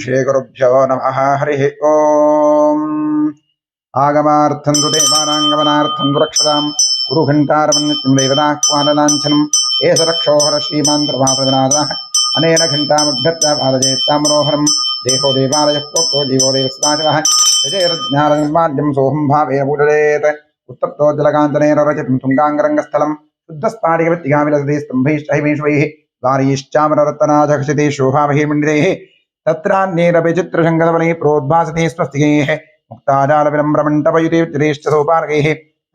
श्रीगुरुभ्यो नमः हरिः ॐ आगमार्थं तु देवानाङ्गमनार्थं तु रक्षतां गुरुघण्टारवन्नित्यं देवताह्वानलाञ्छनं एष रक्षोहर श्रीमान्तर्वासविनादनः अनेन घण्टामभ्यर्च्य पादजेत्ताम्रोहरं देहो देवालयः प्रोक्तो जीवो देवस्वाचवः यजैर्ज्ञाननिर्माल्यं सोऽहं भावेन पूजयेत् उत्तप्तो जलकाञ्चनेन रचितं तुङ्गाङ्गरङ्गस्थलं शुद्धस्फाटिकवृत्तिकाविलसति स्तम्भैश्चैवेश्वैः द्वारैश्चामररत्नाजखसिते शोभामहिर्मण्डितैः तत्रान्यैरपि चित्रशङ्करवनैः प्रोद्भासते स्वस्तिकैः मुक्ताजालविलम्ब्रमण्टपयुतेश्च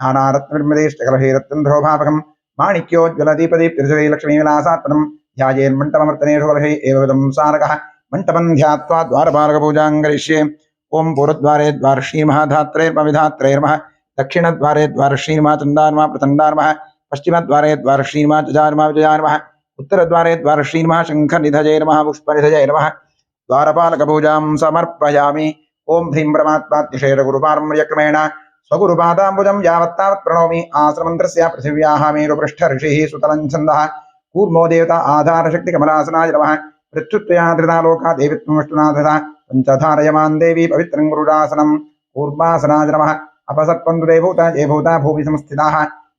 नानारत्ननिर्मितेश्चकलहैरत्नधरोभावकं माणिक्योज्ज्वलदीपदीप्तिर्जले लक्ष्मीविलासात्मनं ध्यायेन्मण्टपमर्तनेषु कलहै एवं सारकः मण्टपं ध्यात्वा द्वारपालकपूजां करिष्ये ओं पूर्वद्वारे द्वारश्रीमहाधात्रैर्मविधात्रैर्मः दक्षिणद्वारे द्वारश्रीमा चण्डान्मा प्रचण्डान्मः पश्चिमद्वारे द्वारश्रीमा जजान्मा विजयान्मः उत्तरद्वारे द्वारश्रीमः शङ्खनिधजैर्मः पुष्पनिधजैर्मः द्वारपालकपूजां समर्पयामि ओं ह्रीं परमात्मातिशयरगुरुपारम्यक्रमेण स्वगुरुपादाम्बुजं यावत्तावत् प्रणौमि आश्रमन्त्रस्य पृथिव्याः मेरुपृष्ठ ऋषिः सुतलं छन्दः कूर्मो देवता आधारशक्तिकमलासनाय नमः पृथ्वीत्वया धृता लोका देवित्वमष्टुनाधृता पञ्चधारयमान् देवी पवित्रं गुरुरासनं कूर्मासनाय नमः अपसर्पन्तु देवभूता ये भूता भूमि संस्थिताः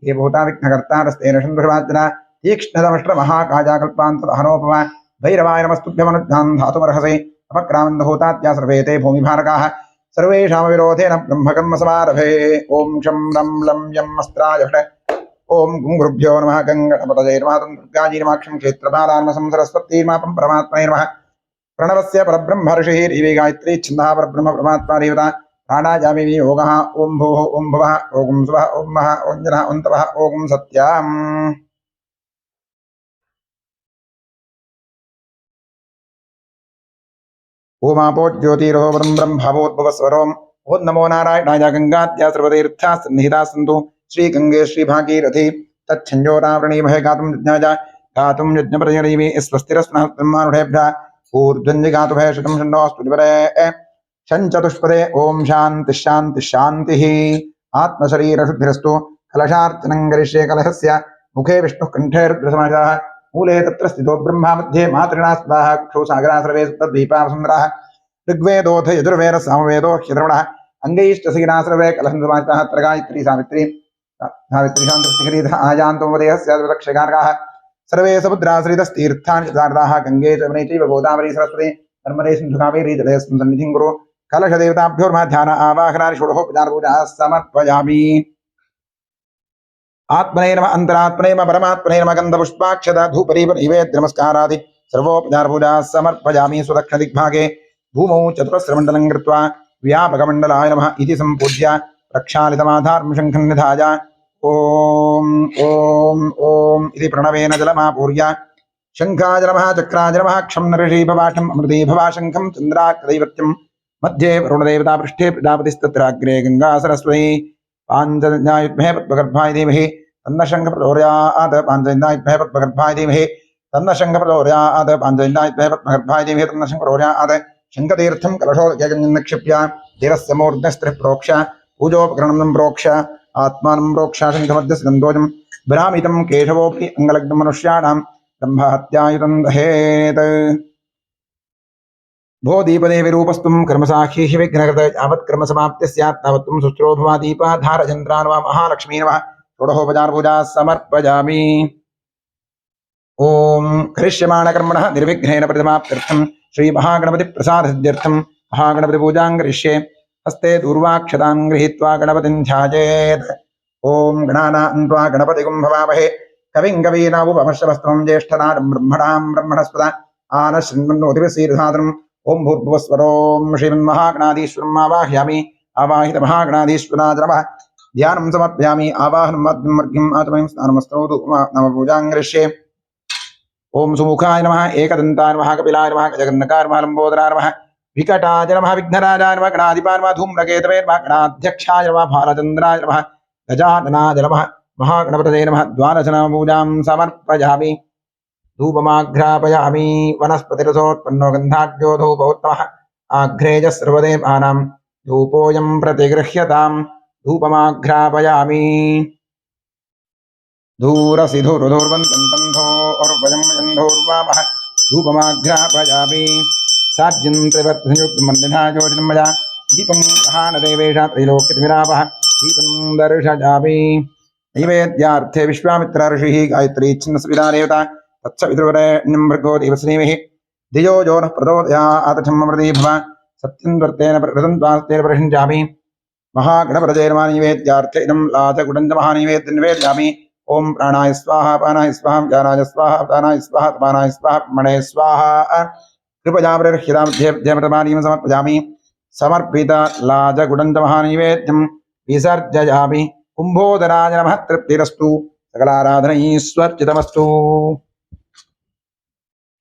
ये भूता विघ्नकर्तारस्तेन शन्धुर्वाजना तीक्ष्णदमष्ट्रमहाकाजाकल्पान्तदहनोपम भैरवाय नमस्तुभ्यमनुज्ञां धातुमर्हसे अपक्रामन्दभूतात्या सर्वे ते भूमिभारकाः सर्वेषामविरोधेन ब्रह्मकर्मसमारभे ॐ शं रं लं यं अस्त्राय फट् ॐ गुरुभ्यो नमः गङ्गणपतये नमः दुर्गायै नमः क्षेत्रपालान्मसं सरस्वतीर्मापं परमात्मने नमः प्रणवस्य परब्रह्म ऋषिः ऋवे गायत्री छन्दः परब्रह्म परमात्मा देवता प्राणायामे योगः ॐ भूः ॐ भुवः ॐ सुवः ॐ महः ॐ जनः ॐ तपः ॐ सत्यम् ओमापो ज्योतिरोवरं ब्रह्मभूद्भुवस्वरोम् ओं नमो नारायणाय गंगात्या सर्वतीर्थाः सन्निहिताः सन्तु श्रीगंगे श्रीभागीरथी तच्छञ्जोरावृणीमहे गातुं यज्ञप्रतिरीमे स्वस्तिरस्नः ब्रह्मानुषेभ्यः ऊर्ध्वञ्जिगातुभे शतं षण्णोऽस्तुतिपरे शञ्चतुष्पदे ॐ शान्तिः शान्तिः शान्तिः आत्मशरीरशुद्धिरस्तु कलशार्चनं करिष्ये कलशस्य मुखे विष्णुः कंठे रुद्रसमाचारः मूले तत्र स्थितो ब्रह्मा मध्ये मातृणा स्तः कुक्षौ सागरा सर्वे सप्तद्वीपावसुन्दराः ऋग्वेदोऽथ यजुर्वेदः सामवेदो ह्यथर्वणः अङ्गैश्चसीना सर्वे कलहन्दुमाचितः अत्र गायत्री सावित्री शान्तस्तिहरीधः आयान्तोपदेयः स्यादक्षगार्गाः सर्वे समुद्राश्रितस्तीर्थानि चतार्धाः गङ्गे च यमुने चैव गोदावरी सरस्वती नर्मदे सिन्धु कावेरी जलेऽस्मिन् सन्निधिं कुरु कलशदेवताभ्योर्माध्यान आवाहनानि षोडशोपचारपूजाः समर्पयामि आत्मने नमः अंतरात्मने नमः परमात्मने नमः गन्धपुष्पाक्षता धूपदीप नैवेद्य नमस्कारादि सर्वोपचारपूजाः समर्पयामि स्वदक्षिणदिग्भागे भूमौ चतुरस्रमण्डलं कृत्वा व्यापकमण्डलाय नमः इति सम्पूज्य प्रक्षालितमाधारं शङ्खं निधाय ॐ इति प्रणवेन जलमापूर्य शङ्खाय नमः चक्राय नमः क्षं नरषीभवाषम् अमृतेभवा शङ्खं चन्द्रार्कदैवत्यं मध्ये वरुणदेवता पृष्ठे प्रजापतिस्तत्र अग्रे गङ्गा सरस्वती पाञ्चजन्यायुग्मे पद्मगर्भाय धीमहि तन्नः शङ्खः प्रचोदयात् पाञ्चजन्यायुग्मे पद्मगर्भाय धीमहि तन्नः शङ्खः प्रचोदयात् पाञ्चजन्यायुग्मे पद्मगर्भाय धीमहि तन्नः शङ्खः प्रचोदयात् शङ्खतीर्थं कलशोदकं निक्षिप्य देवस्य मूर्धस्त्रिः प्रोक्ष पूजोपकरणं प्रोक्ष आत्मानं प्रोक्ष शङ्खमध्यस्य गन्धोजं भ्रामितं केशवोऽपि अङ्गलग्नं मनुष्याणां ब्रह्महत्यायुधं दहेत् भो दीपदेवीरूपस्तुं कर्मसाक्षी विघ्नकृत यावत् कर्मसमाप्तिः स्यात् तावत् त्वं सुस्रो भवा दीपाधारचन्द्रा नमः महालक्ष्मी नमः षोडशोपचारपूजाः समर्पयामि ॐ करिष्यमाणकर्मणः निर्विघ्नेन प्रतिमाप्त्यर्थं श्रीमहागणपतिप्रसादसिद्ध्यर्थं महागणपतिपूजां करिष्ये हस्ते दूर्वाक्षतां गृहीत्वा गणपतिं ध्यायेत् ॐ गणानां त्वा गणपतिगुं भवामहे कविं कवीनामुपमश्रवस्तमं ज्येष्ठराजं ब्रह्मणां ब्रह्मणस्पदा आनशृण्वन्नोतिभिः ओं भूर्भुवस्वरों श्रीमन्महागणाधीश्वरम् आवाहयामि आवाहितमहागणाधीश्वराय नमः ध्यानं समर्पयामि आवाहनं मध्यमर्घ्यम् आचमयं स्नानमस्तनोतु नम पूजां करिष्ये ओं सुमुखाय नमः एकदन्ताय नमः कपिलाय नमः गजकर्णकाय नमः लम्बोदराय नमः विकटाय नमः विघ्नराजाय नमः गणाधिपाय नमः धूम्रकेतवे नमः गणाध्यक्षाय नमः भालचन्द्राय नमः गजाननाय नमः महागणपतये नमः द्वादशनामपूजां समर्पयामि धूपमाघ्रापयामि वनस्पतिरसोत्पन्नो गन्धाढ्यो धूपोत्तमः आघ्रेयः सर्वदेवानां धूपोऽयं प्रतिगृह्यतां धूपमाघ्रापयामि धूरसि धूर्वन्तं तन्धोर्वयं यन्धोर्वामः धूपमाघ्रापयामि साज्यन्त्रिवर्तयुक्तमन्दिनायोजनं मया दीपं गहानदेवेश त्रैलोक्यतिमिरापः दीपं दर्शयामि नैवेद्यार्थे विश्वामित्र ऋषिः गायत्री छिन्नस्विता देवता तत्सवितुर्वरेण्यं भर्गो देवस्नेमिः धियो यो नः प्रचोदयात् छम्मवृती भव सत्यं वर्तेन प्रकृतं प्रशंसामि महागणपतये नमः नैवेद्यार्थे इदं लाचकुडञ्चमहानैवेद्यं निवेदयामि ओम प्राणाय स्वाहा पानाय स्वाहा ज्ञानाय स्वाहा दानाय स्वाहा तमानाय स्वाहा मणे स्वाहा कृपया जयमतमानीं समर्पयामि समर्पित लाजगुडञ्चमहानैवेद्यं विसर्जयामि कुम्भोदराय नमः तृप्तिरस्तु सकलाराधनैश्वर्जितमस्तु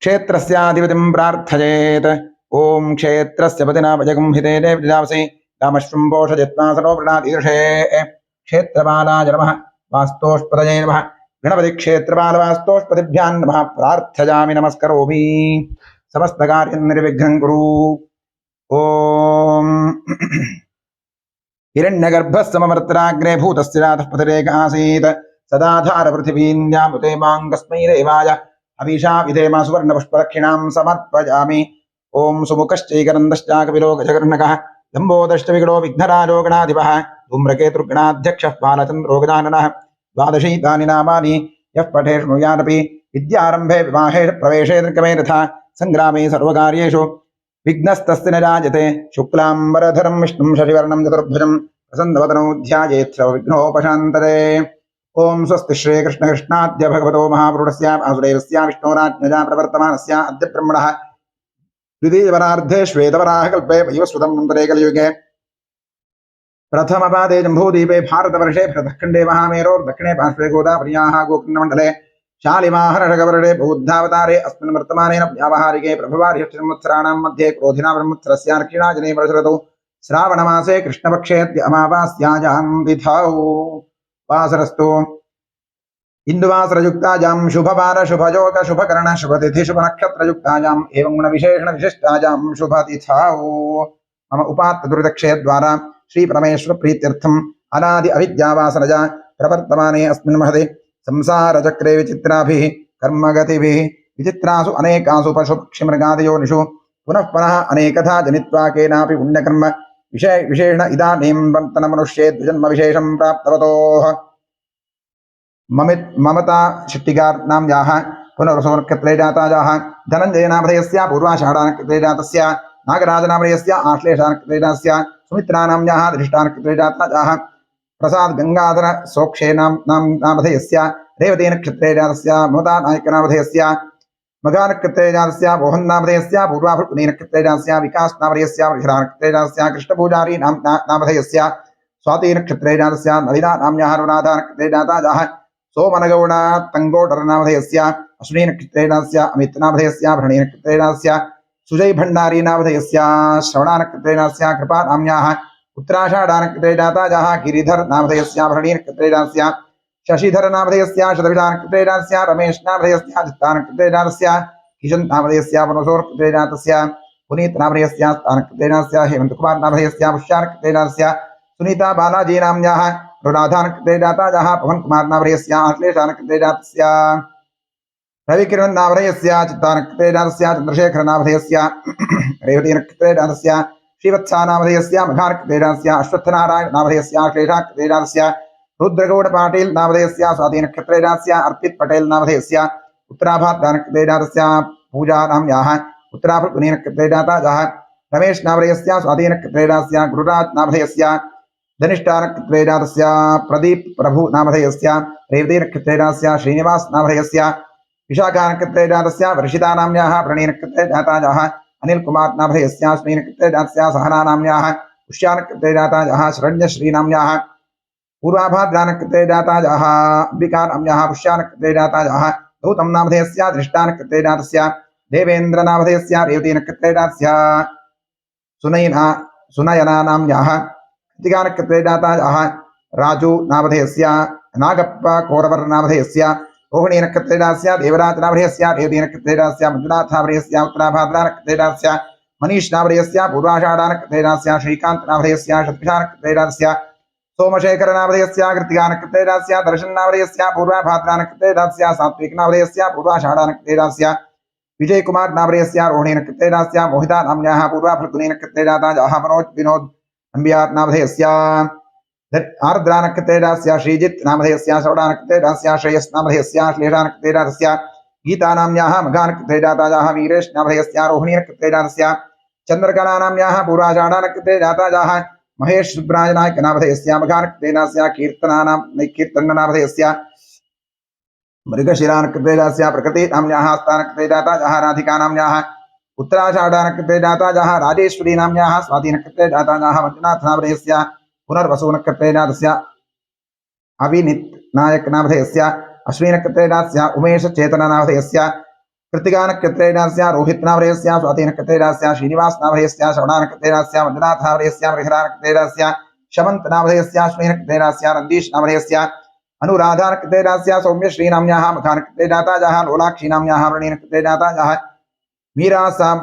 क्षेत्रस्याधिपतिं प्रार्थयेत् ओम क्षेत्रस्य पतिना भजगं हिते देवजावसे रामश्वम्भोषजित्वा सरोवृणादीर्षे क्षेत्रपालाय नमः वास्तोष्पदये नमः गणपति क्षेत्रपाल वास्तोष्पदिभ्यां नमः प्रार्थयामि नमस्करोमि समस्तकार्यं निर्विघ्नं कुरु ओम हिरण्यगर्भः समवर्त्राग्रे भूतस्य जातः पतिरेक आसीत् सदाधार पृथिवीन्द्यामुते माङ्गस्मै देवाय अभिषा विधेमा सुवर्णपुष्पदक्षिणां समर्पयामि ओम सुमुखश्चैकनन्दश्चाकविलो गजकर्णकः लम्बोदष्टविगणो विघ्नराजो गणाधिपः धूम्रकेतुर्गणाध्यक्षः बालचन्द्रो गजाननः द्वादशैतानि नामानि यः पठे शृणुयादपि विद्यारम्भे विवाहे प्रवेशे निर्गमे तथा सङ्ग्रामे सर्वकार्येषु विघ्नस्तस्य न जायते शुक्लाम्बरधरं विष्णुं शशिवर्णं चतुर्भुजं प्रसन्नवदनौ ध्यायेत् सर्वविघ्नोपशान्तये ओम स्वस्ति श्रीकृष्णकृष्णाद्य भगवतो महापुरुषस्य वासुदेवस्य विष्णोराज्ञया प्रवर्तमानस्य अद्य ब्रह्मणः द्वितीयवरार्धे श्वेतवराहकल्पे वैवस्वतं मन्त्रे कलियुगे प्रथमपादे जम्बूद्वीपे भारतवर्षे भरतखण्डे महामेरोर्दक्षिणे पार्श्वे गोदावर्याः गोकर्णमण्डले शालिमाहर्षगवर्षे बौद्धावतारे अस्मिन् वर्तमानेन व्यावहारिके प्रभवार्यष्टसंवत्सराणां मध्ये क्रोधिना ब्रह्मोत्सरस्य दक्षिणाजने वर्षऋतौ श्रावणमासे कृष्णपक्षेऽद्य अमावास्यायां तिथौ वासरस्तु इंदुवासरयुक्तायां शुभवार शुभयोग शुभकर्ण शुभतिथि शुभनक्षत्रयुक्तायाम् एवं गुणविशेषण विशिष्टायां शुभतिथौ मम उपात्तदुरितक्षय द्वारा श्री परमेश्वर प्रीत्यर्थम अनादि अविद्यावासनजा प्रवर्तमाने अस्मिन् महते संसारचक्रे विचित्राभिः कर्मगतिभिः विचित्रासु अनेकासु पशुपक्षिमृगादियोनिषु पुनः पुनः अनेकथा जनित्वा केनापि पुण्यकर्म विशेषण इदानीं वर्तनमनुष्ये द्विजन्म विशेषं प्राप्तवतोः ममता शेट्टिगार नाम्याः पुनर्वसुनक्षत्रे जातायाः धनञ्जयनामधेयस्य पूर्वाषाढानक्षत्रे जातस्य नागराजनामधेयस्य आश्लेषानक्षत्रे जातस्य सुमित्रा नाम्याः धृष्टानक्षत्रे जातायाः प्रसाद गंगाधर सोक्षे नामधेयस्य रेवती नक्षत्रे जातस्य ममता नायकनामधेयस्य मघानक्षत्रे जातस्य मोहन्नामधेयस्य पूर्वाभृत्कुनी नक्षत्रे जातस्य विकास नामधेयस्य वृषरानक्षत्रे जातस्य कृष्णपूजारी नामधेयस्य स्वाति नक्षत्रे जातस्य नलिना नाम्याः अनुराधा नक्षत्रे जातायाः सोमनगौड़ तंगोडर नामधेयस्य अश्विनी नक्षत्रे जातस्य अमित नामधेयस्य भरणी नक्षत्रे जातस्य सुजय भंडारी नामधेयस्य श्रवणा नक्षत्रे जातस्य कृपा नाम्याः उत्तराषाढा नक्षत्रे जातायाः गिरिधर नामधेयस्य भरणी नक्षत्रे जातस्य शशिधर नामधेयस्य शतभिषा नक्षत्रे जातस्य रमेश नामधेयस्य चित्ता नक्षत्रे जातस्य किशन नामधेयस्य वनसोर नक्षत्रे जातस्य पुनीत नामधेयस्य नक्षत्रे जातस्य हेमंत कुमार नामधेयस्य पुष्या नक्षत्रे जातस्य सुनीता बालाजी नाम्याः अनुराधा नक्षत्रे जातायाः पवन कुमार नामधेयस्य आश्लेषा नक्षत्रे जातस्य रविकिरण नामधेयस्य चित्ता नक्षत्रे जातस्य चंद्रशेखर नामधेयस्य रेवती नक्षत्रे जातस्य श्रीवत्सा नामधेयस्य मघा नक्षत्रे जातस्य अश्वत्थनारायण नामधेयस्य आश्लेषा नक्षत्रे जातस्य रुद्रगौड़ पाटिल नामधेयस्य स्वाति नक्षत्रे जातस्य अर्पित पटेल नामधेयस्य उत्तराभाद्रा नक्षत्रे जातस्य पूजा नाम्याः उत्तराभृत्कुनी नक्षत्रे जातायाः रमेश नामधेयस्य स्वाति नक्षत्रे जातस्य गुरुराज नामधेयस्य धनिष्ठा नक्षत्रे जातस्य प्रदीप प्रभु नामधेयस्य रेवती नक्षत्रे जातस्य श्रीनिवास नामधेयस्य विशाखा नक्षत्रे जातस्य वर्षिता नाम्याः प्रणीय नक्षत्रे जातायाः अनिल कुमार नामधेयस्य अस्मिन् नक्षत्रे जातस्य सहना नाम्याः पुष्या नक्षत्रे जातायाः शरण्यश्री नाम्याः पूर्वाभाद्रा नक्षत्रे जातायाः अंबिका नाम्याः पुष्या नक्षत्रे जातायाः गौतम नामधेयस्य धृष्टा नक्षत्रे जातस्य देवेन्द्र नामधेयस्य रेवती नक्षत्रे जातस्य सुनयना नाम्याः कृतिका नक्षत्रे जातायाः राजू नामधेयस्य नागप्प कौरवर नामधेयस्य रोहिणी नक्षत्रे जातस्य देवराज नामधेयस्य रेवती नक्षत्रे जातस्य मंजुनाथ नामधेयस्य उत्तराभाद्रा नक्षत्रे जातस्य मनीष नामधेयस्य पूर्वाषाढा नक्षत्रे जातस्य श्रीकांत नामधेयस्य शतभिषा नक्षत्रे जातस्य सोमशेखर नामधेयस्य कृतिका नक्षत्रे जातस्य दर्शन नामधेयस्य पूर्वाभाद्रा नक्षत्रे जातस्य सात्विक नामधेयस्य पूर्वाषाढा नक्षत्रे जातस्य विजय कुमार नामधेयस्य रोहिणी नक्षत्रेणास्य मोहिता नाम्न्याः पूर्वा फल्गुनी नक्षत्रे जाता जाः मनोज विनोद नम्बियार नामधेयस्य आर्द्रा नक्षत्रेणास्य श्रीजित् नामधेयस्य श्रवणा नक्षत्रेणास्य श्रेयस नामधेयस्य श्लेषा नक्षत्रेणास्य गीता नाम्न्याः मघा नक्षत्रे जाता जाः वीरेश नामधेयस्य रोहिणी नक्षत्रे जातस्य चंद्रकला नाम्न्याः पूर्वाषाढा नक्षत्रे जाता जाः महेश सुब्राज नायक नामधेयस्य मघा नक्षत्रेणास्य कीर्तन नामधेयस्य मृगशिरा नक्षत्रे जातस्य प्रकृति नाम्न्याः हस्ता नक्षत्रे जाता जाः राधिका नाम्न्याः उत्तराषाढा नक्षत्रे जाता जाः राजेश्वरी नाम्न्याः स्वाति नक्षत्रे जाता जाः मंजुनाथ नामधेयस्य पुनर्वसु नक्षत्रे जातस्य अविनित नायक नामधेयस्य अश्विनी नक्षत्रे जातस्य उमेश चेतन नामधेयस्य कृतिका नक्षत्रे जातस्य रोहित नामधेयस्य स्वाति नक्षत्रे जातस्य श्रीनिवास नामधेयस्य श्रवणा नक्षत्रे जातस्य मंजुनाथ नामधेयस्य मृगशिरा नक्षत्रे जातस्य शमंत नामधेयस्य अश्विनी नक्षत्रे जातस्य नंदीश नामधेयस्य अनुराधा नक्षत्रे जातस्य सौम्य श्री नाम्न्याः मखा नक्षत्रे जाता जाः लोलाक्षी नाम्न्याः वृणी नक्षत्रे जाता जाः मीरा साम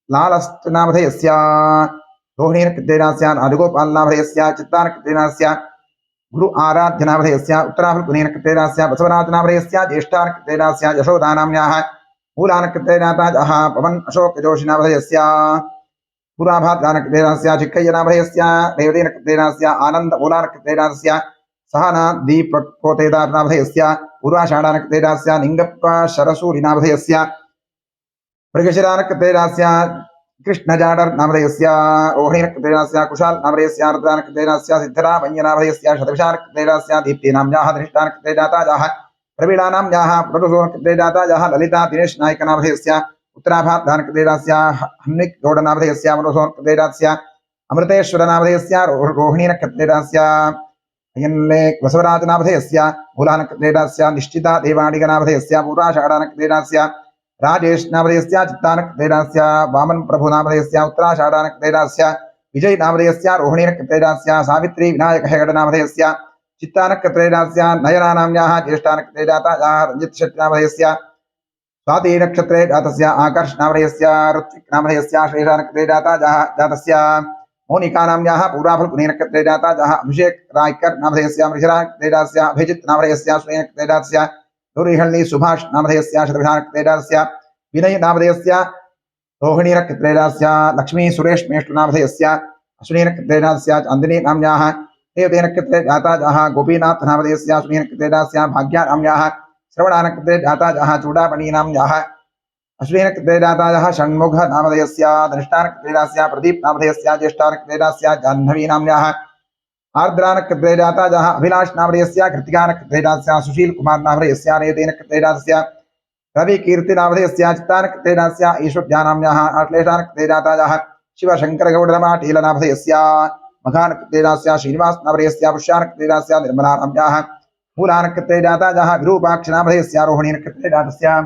लालस्त नामधेयस्य रोहिणी नक्षत्रे जातस्य राजगोपाल नामधेयस्य चित्ता नक्षत्रे जातस्य गुरु आराध्य नामधेयस्य उत्तराफल्गुनी नक्षत्रे जातस्य बसवराज नामधेयस्य ज्येष्ठा नक्षत्रे जातस्य यशोदा नाम्न्याः मूला नक्षत्रे जाता जाः पवन अशोक जोशी नामधेयस्य पुराभाद्रा नक्षत्रे जातस्य चिक्कय्य नामधेयस्य रेवती नक्षत्रे जातस्य आनंद मूला नक्षत्रे जातस्य सहना दीपक कोतेदार नामधेयस्य पूर्वाषाढा नक्षत्रे जातस्य निंगप्प शरसूरि नामधेयस्य मृगशिरा नक्षत्रे जातस्य कृष्ण जाडर नामधेयस्य रोहिणी नक्षत्रे जातस्य कुशाल नामधेयस्य आर्द्रा नक्षत्रे जातस्य सिद्धरामय्य नामधेयस्य शतविशा नक्षत्रे जातस्य दीप्ति नाम्न्याः धनिष्ठा नक्षत्रे जाता जाः प्रवीणा नाम्न्याः प्रदुषो नक्षत्रे जाता जाः ललिता दिनेश नायक नामधेयस्य उत्तराभाद्रा नक्षत्रे जातस्य हन्विक गौड नामधेयस्य मनोसो नक्षत्रे जातस्य अमृतेश्वर नामधेयस्य रोहिणी नक्षत्रे जातस्य बसवराज नामधेयस्य मूला नक्षत्रे जातस्य निश्चिता देवाणिक नामधेयस्य पूर्वाषाढा नक्षत्रे जातस्य राजेश नामधेयस्य चित्ता नक्षत्रे जातस्य वामन प्रभु नामधेयस्य उत्तराषाढा नक्षत्रे जातस्य विजय नामधेयस्य रोहिणी नक्षत्रे जातस्य सावित्री विनायक हेगड नामधेयस्य चित्ता नक्षत्रे जातस्य नयना नाम्न्याः ज्येष्ठा नक्षत्रे जाता जाः रंजित शेट्टी नामधेयस्य स्वाति नक्षत्रे जातस्य आकर्ष नामधेयस्य ऋत्विक नामधेयस्य श्रेषा नक्षत्रे जाता जातस्य मोनिका नाम्न्याः पूर्वाफल्गुनी नक्षत्रे जाता जाः अभिषेक रायकर नामधेयस्य मृगशिरा नक्षत्रे जातस्य अभिजित नामधेयस्य श्रेणी नक्षत्रे जातस्य गौरीहल्ली सुभाष नामधेयस्य शतभिषा नक्षत्रे जातस्य विनय नामधेयस्य रोहिणी नक्षत्रे जातस्य लक्ष्मी सुरेश मेष्टु नामधेयस्य अश्विनी नक्षत्रे जातस्य चांदिनी नाम्न्याः रेवती नक्षत्रे जाता जाः गोपीनाथ नामधेयस्य अश्विनी नक्षत्रे जातस्य भाग्या नाम्न्याः श्रवणा नक्षत्रे जाता जाः चूडामणि नाम्न्याः अश्विनी नक्षत्रे जाता जाः षण्मुख नामधेयस्य धनिष्ठा नक्षत्रे जातस्य प्रदीप नामधेयस्य ज्येष्ठा नक्षत्रे जातस्य जाह्नवी नाम्न्याः आर्द्रा नक्षत्रे जाता जाः अभिलाष नामधेयस्य कृतिका नक्षत्रे जातस्य सुशील कुमार नामधेयस्य रेवती नक्षत्रे जातस्य रवि कीर्ति नामधेयस्य चित्ता नक्षत्रे जातस्य ईश्वरज्ञा नाम्न्याः आश्लेषा नक्षत्रे जाता जाः शिवशंकर गौड पाटील नामधेयस्य मघा नक्षत्रे जातस्य श्रीनिवास नामधेयस्य पुष्या नक्षत्रे जातस्य निर्मला नाम्न्याः मूला नक्षत्रे जाता जाः विरूपाक्ष नामधेयस्य रोहिणी नक्षत्रे जातस्य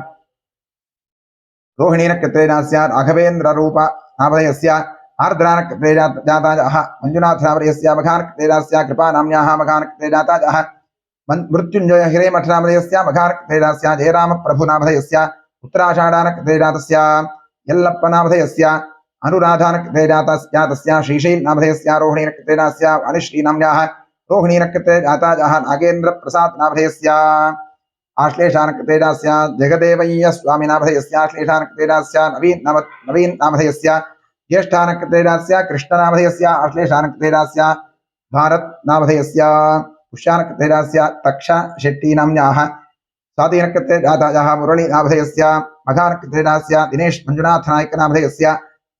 रोहिणी नक्षत्रे जातस्य राघवेन्द्र रूप नामधेयस्य आर्द्रा नक्षत्रे जाता जाः मंजुनाथ नामधेयस्य मघा नक्षत्रे जातस्य कृपा नाम्न्याः मघा नक्षत्रे जाता जाः मृत्युंजय हिरेमठ नामधेयस्य मघा नक्षत्रे जातस्य जयराम प्रभु नामधेयस्य उत्तराषाढा नक्षत्रे जातस्य यल्लप्प नामधेयस्य अनुराधा नक्षत्रे जातस्य श्रीशैल नामधेयस्य रोहिणी नक्षत्रे जातस्य वाणिश्री नाम्न्याः रोहिणी नक्षत्रे जाता जाः नागेन्द्र प्रसाद नामधेयस्य आश्लेषा नक्षत्रे जातस्य जगदेवय्य स्वामी नामधेयस्य आश्लेषा नक्षत्रे जातस्य नवीन नामधेयस्य ज्येष्ठा नक्षत्रे जातस्य कृष्ण नामधेयस्य आश्लेषा नक्षत्रे जातस्य भारत नामधेयस्य पुष्या नक्षत्रे जातस्य तक्षा शेट्टी नाम्न्याः स्वाति नक्षत्रे जाता जाः मुरली नामधेयस्य मघा नक्षत्रे जातस्य दिनेश मंजुनाथ नायक नामधेयस्य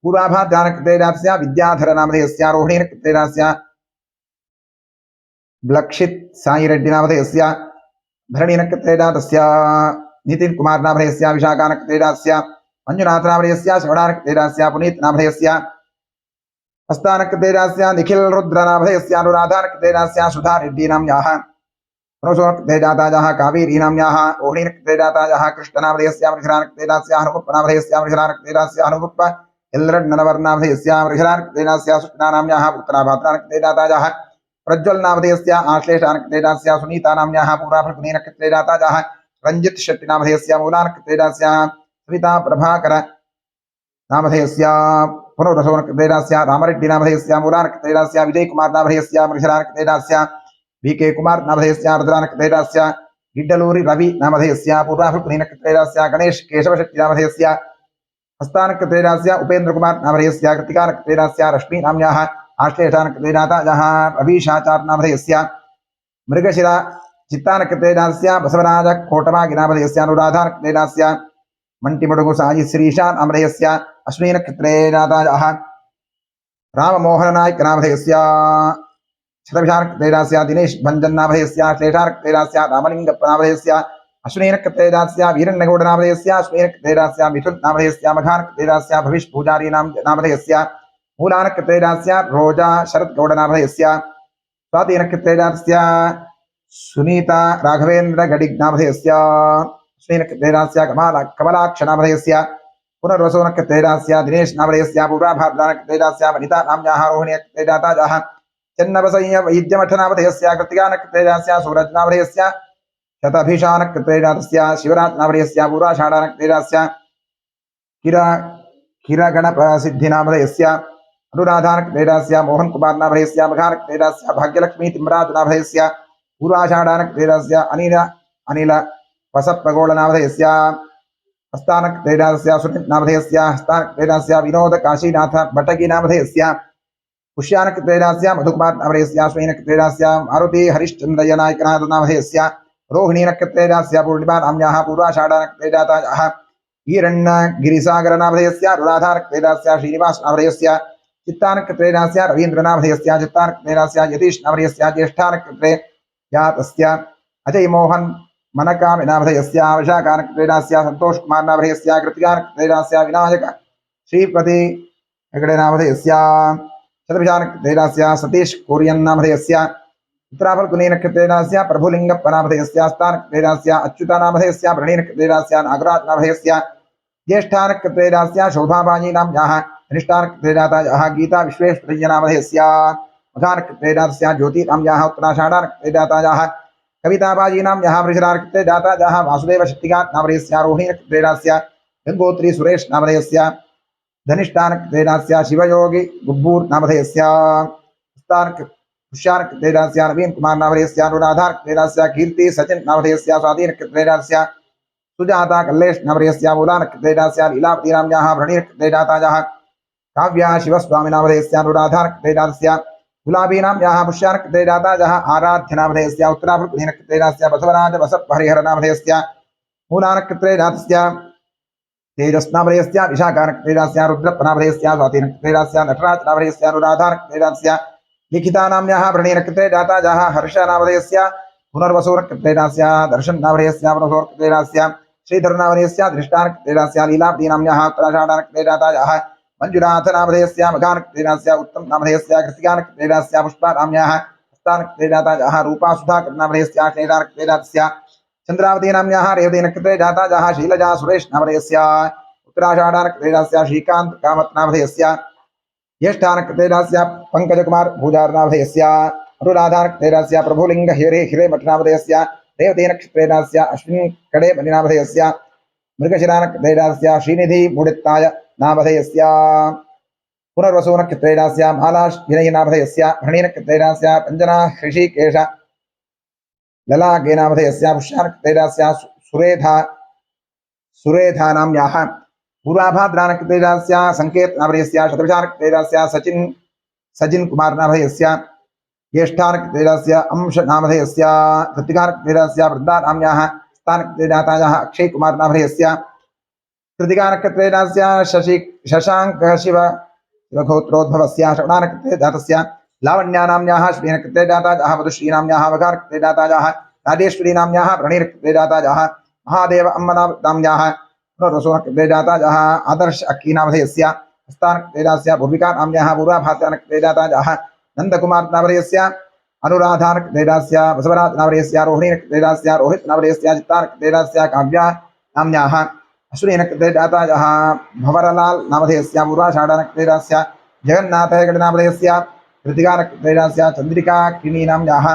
पूर्वाभाद्रा नक्षत्रे जातस्य विद्याधर नामधेयस्य रोहिणी नक्षत्रे जातस्य ब्लक्षित साई रेड्डी नामधेयस्य भरणी नक्षत्रे जातस्य नितिन कुमार नामधेयस्य विशाखा नक्षत्रे जातस्य मंजुनाथ नामधेयस्य श्रवणा नक्षत्रे जातस्य पुनीत नामधेयस्य हस्ता नक्षत्रे जातस्य निखिल रुद्र नामधेयस्य अनुराधा नक्षत्रे जातस्य सुधा रेड्डी नाम्न्याः मनोसो नक्षत्रे जाता जाः कावेरी नाम्न्याः रोहिणी नक्षत्रे जाता जाः कृष्ण नामधेयस्य मृगशिरा नक्षत्रे जातस्य हनुमप्प नामधेयस्य मृगशिरा नक्षत्रे जातस्य हनुमप्प एल्लरड् नामधेयस्य मृगशिरा नक्षत्रे जातस्य सुष्णा नाम्न्याः उत्तराभाद्रा नक्षत्रे जाता जाः प्रज्वल नामधेयस्य आश्लेषा नक्षत्रे जातस्य सुनीता नाम्न्याः पूर्वाफल्गुनी नक्षत्रे जाता जाः रंजित शेट्टी नामधेयस्य मूला नक्षत्रे जातस्य सविता प्रभाकर नामधेयस्य पुनर्वसो नक्षत्रे जातस्य रामरेड्डी नामधेयस्य मूला नक्षत्रे जातस्य विजय कुमार नामधेयस्य मृगशिरा नक्षत्रे जातस्य वीके कुमार नामधेयस्य आर्द्रा नक्षत्रे जातस्य गिड्डलूरि रवि नामधेयस्य पूर्वाभृत्पुनीनक्षत्रेयस्य गणेश केशवशक्ति नामधेयस्य हस्तानक्षत्रेयस्य उपेन्द्र कुमार नामधेयस्य कृतिकानक्षत्रेयस्य रश्मि नाम्याः आश्लेषानक्षत्रेयजातायाः रवीशाचार्य नामधेयस्य मृगशिरा चित्तानक्षत्रेयस्य बसवराज कोटमागि नामधेयस्य अनुराधानक्षत्रेयस्य मण्टिमडुगु सायि श्रीशा नामधेयस्य अश्विनक्षत्रेयजातायाः राममोहन नायक नामधेयस्य शतभिषानक्षत्रेयस्य दिनेश भंजन नामधेयस्य श्लेषानक्षत्रेयस्य रामलिंगप्प नामधेयस्य अश्विनक्षत्रेयस्य वीरण्यगौड नामधेयस्य अश्विनक्षत्रेयस्य मिथुन नामधेयस्य मघानक्षत्रेयस्य भविष्य पूजारी नामधेयस्य मूलानक्षत्रेयस्य रोजा शरद गौड नामधेयस्य स्वातिनक्षत्रेयस्य सुनीता राघवेन्द्र गडिग नामधेयस्य अश्विनक्षत्रेयस्य कमलाक्ष नामधेयस्य पुनर्वसोनक्षत्रेयस्य दिनेश नामधेयस्य पूर्वाभाद्रानक्षत्रेयस्य वनिता नाम्याः रोहिणीनक्षत्रेयजातायाः चन्नवसंय वैद्यमठ नामधेयस्य कृतिकानक्षत्रेयस्य सूरज नामधेयस्य शतभिषानक्षत्रेयस्य शिवराज नामधेयस्य पूर्वाषाढानक्षत्रेयस्य किरगणपसिद्धि नामधेयस्य अनुराधानक्षत्रेयस्य मोहन कुमार नामधेयस्य मघानक्षत्रेयस्य भाग्यलक्ष्मी तिम्राज नामधेयस्य पूर्वाषाढानक्षत्रेयस्य अनिल वसप्पगोळ नामधेयस्य हस्तानक्षत्रेयस्य सुनील नामधेयस्य हस्तानक्षत्रेयस्य विनोद काशीनाथ भटगी नामधेयस्य पुष्यानक्षत्रेयस्य मधुकुमार नामधेयस्य अश्विनक्षत्रेयस्य मारुति हरिश्चन्द्रय नायकनाथ नामधेयस्य रोहिणीनक्षत्रेयस्य पूर्णिमा नाम्याः पूर्वाषाढानक्षत्रेयजातायाः ईरण्यगिरिसागर नामधेयस्य अनुराधानक्षत्रेयस्य श्रीनिवास नामधेयस्य चित्तानक्षत्रेयस्य रवीन्द्र नामधेयस्य चित्तानक्षत्रेयस्य यतीश नामधेयस्य ज्येष्ठानक्षत्रेयस्य अजय मोहन मनकामि नामधेयस्य विशाखानक्षत्रेयस्य संतोष कुमार नामधेयस्य कृतिकानक्षत्रेयस्य विनायक श्रीपति हेगड़े नामधेयस्य शतभिषानक्षत्रेयस्य सतीश कुरियन नामधेयस्य उत्तराफल्गुनीनक्षत्रेयस्य प्रभुलिंगप्प नामधेयस्य हस्तानक्षत्रेयस्य अच्युत नामधेयस्य वृणीनक्षत्रेयस्य नागराज नामधेयस्य ज्येष्ठानक्षत्रेयस्य शोभाबाजी नाम्याः कनिष्ठानक्षत्रेयजातायाः गीता विश्वेश्वरय्य नामधेयस्य मघानक्षत्रेयस्य ज्योति नाम्याः उत्तराषाढानक्षत्रेयजातायाः कविताबाजी नाम्याः वृषरानक्षत्रेयजातायाः वासुदेव शक्तिकान्त नामधेयस्य रोहिणीनक्षत्रेयस्य गंगोत्री सुरेश नामधेयस्य धनिष्ठानक्षत्रेयस्य शिवयोगी गुब्बूर नामधेयस्य पुष्यानक्षत्रेयस्य नवीन कुमार नामधेयस्य अनुराधानक्षत्रेयस्य कीर्ति सचिन नामधेयस्य स्वातिनक्षत्रेयस्य सुजाता कल्लेश नामधेयस्य मूलानक्षत्रेयस्य लीलावती नाम्याः वृणीनक्षत्रेयजातायाः काव्या शिवस्वामी नामधेयस्य अनुराधानक्षत्रेयस्य गुलाबी नाम्याः पुष्यानक्षत्रेयजातायाः आराध्य नामधेयस्य उत्तराफल्गुनीनक्षत्रेयस्य बसवराज बसप्प हरिहर नामधेयस्य मूलानक्षत्रेयजातस्य तेजस नामधेयस्य विशाखानक्षत्रेयस्य रुद्रप्प नामधेयस्य स्वातिनक्षत्रेयस्य नटराज नामधेयस्य अनुराधानक्षत्रेयस्य लिखिता नाम्याः वृणीनक्षत्रेयजातायाः हर्ष नामधेयस्य पुनर्वसोनक्षत्रेयस्य दर्शन नामधेयस्य पुनर्वसोनक्षत्रेयस्य श्रीधर नामधेयस्य दृष्टानक्षत्रेयस्य लीलावती नाम्याः उत्तराषाढानक्षत्रेयजातायाः मंजुनाथ नामधेयस्य मघानक्षत्रेयस्य उत्तम नामधेयस्य कृतिकानक्षत्रेयस्य पुष्पा नाम्याः हस्तानक्षत्रेयजातायाः रूपा सुधाकर नामधेयस्य श्लेषानक्षत्रेयस्य चंद्रावती नाम्याः रेवतीनक्षत्रेयजातायाः शीलजा सुरेश नामधेयस्य उत्तराषाढानक्षत्रेयस्य श्रीकांत कामत नामधेयस्य ज्येष्ठानक्षत्रेयस्य पंकजकुमार भूजार नामधेयस्य अनुराधानक्षत्रेयस्य प्रभुलिंग हिरेमठ नामधेयस्य रेवतीनक्षत्रेयस्य अश्विन कड़े मणि नामधेयस्य मृगशिरानक्षत्रेयस्य श्रीनिधि मूडित्ताय नामधेयस्य पुनर्वसोनक्षत्रेयस्य मालाश विनय नामधेयस्य भृणीनक्षत्रेयस्य पंजना ऋषिकेश ललागे नामधेयस्य पुष्यानक्षत्रेयस्य सुरेधा नाम्याः पूर्वाभाद्रानक्षत्रेयस्य संकेत नामधेयस्य शतभिषानक्षत्रेयस्य सचिन कुमार नामधेयस्य ज्येष्ठानक्षत्रेयस्य अंश नामधेयस्य कृतिकानक्षत्रेयस्य वृद्धा नाम्याः हस्तानक्षत्रेयजातायाः अक्षय कुमार नामधेयस्य कृतिकानक्षत्रेयस्य शशांक शिवगोत्रोद्भवस्य श्रवणानक्षत्रेयजातस्य लावण्या नाम्याः श्रीनक्षत्रेयजातायाः मधुश्री नाम्याः मघानक्षत्रेयजातायाः राजेश्वरी नाम्याः वृणीनक्षत्रेयजातायाः महादेव अम्म नाम्याः पुनर्वसोनक्षत्रेयजातायाः आदर्श अक्की नामधेयस्य हस्तानक्षत्रेयस्य भूमिका नाम्याः पूर्वाभाद्रानक्षत्रेयजातायाः नंदकुमार नामधेयस्य अनुराधानक्षत्रेयस्य बसवराज नामधेयस्य रोहिणीनक्षत्रेयस्य रोहित नामधेयस्य चित्तानक्षत्रेयस्य काव्या नाम्याः अश्विनक्षत्रेयजातायाः भवरलाल नामधेयस्य पूर्वाषाढानक्षत्रेयस्य जगन्नाथ हेगड़े नामधेयस्य कृतिकानक्षत्रेयस्य चंद्रिका किणी नाम्याः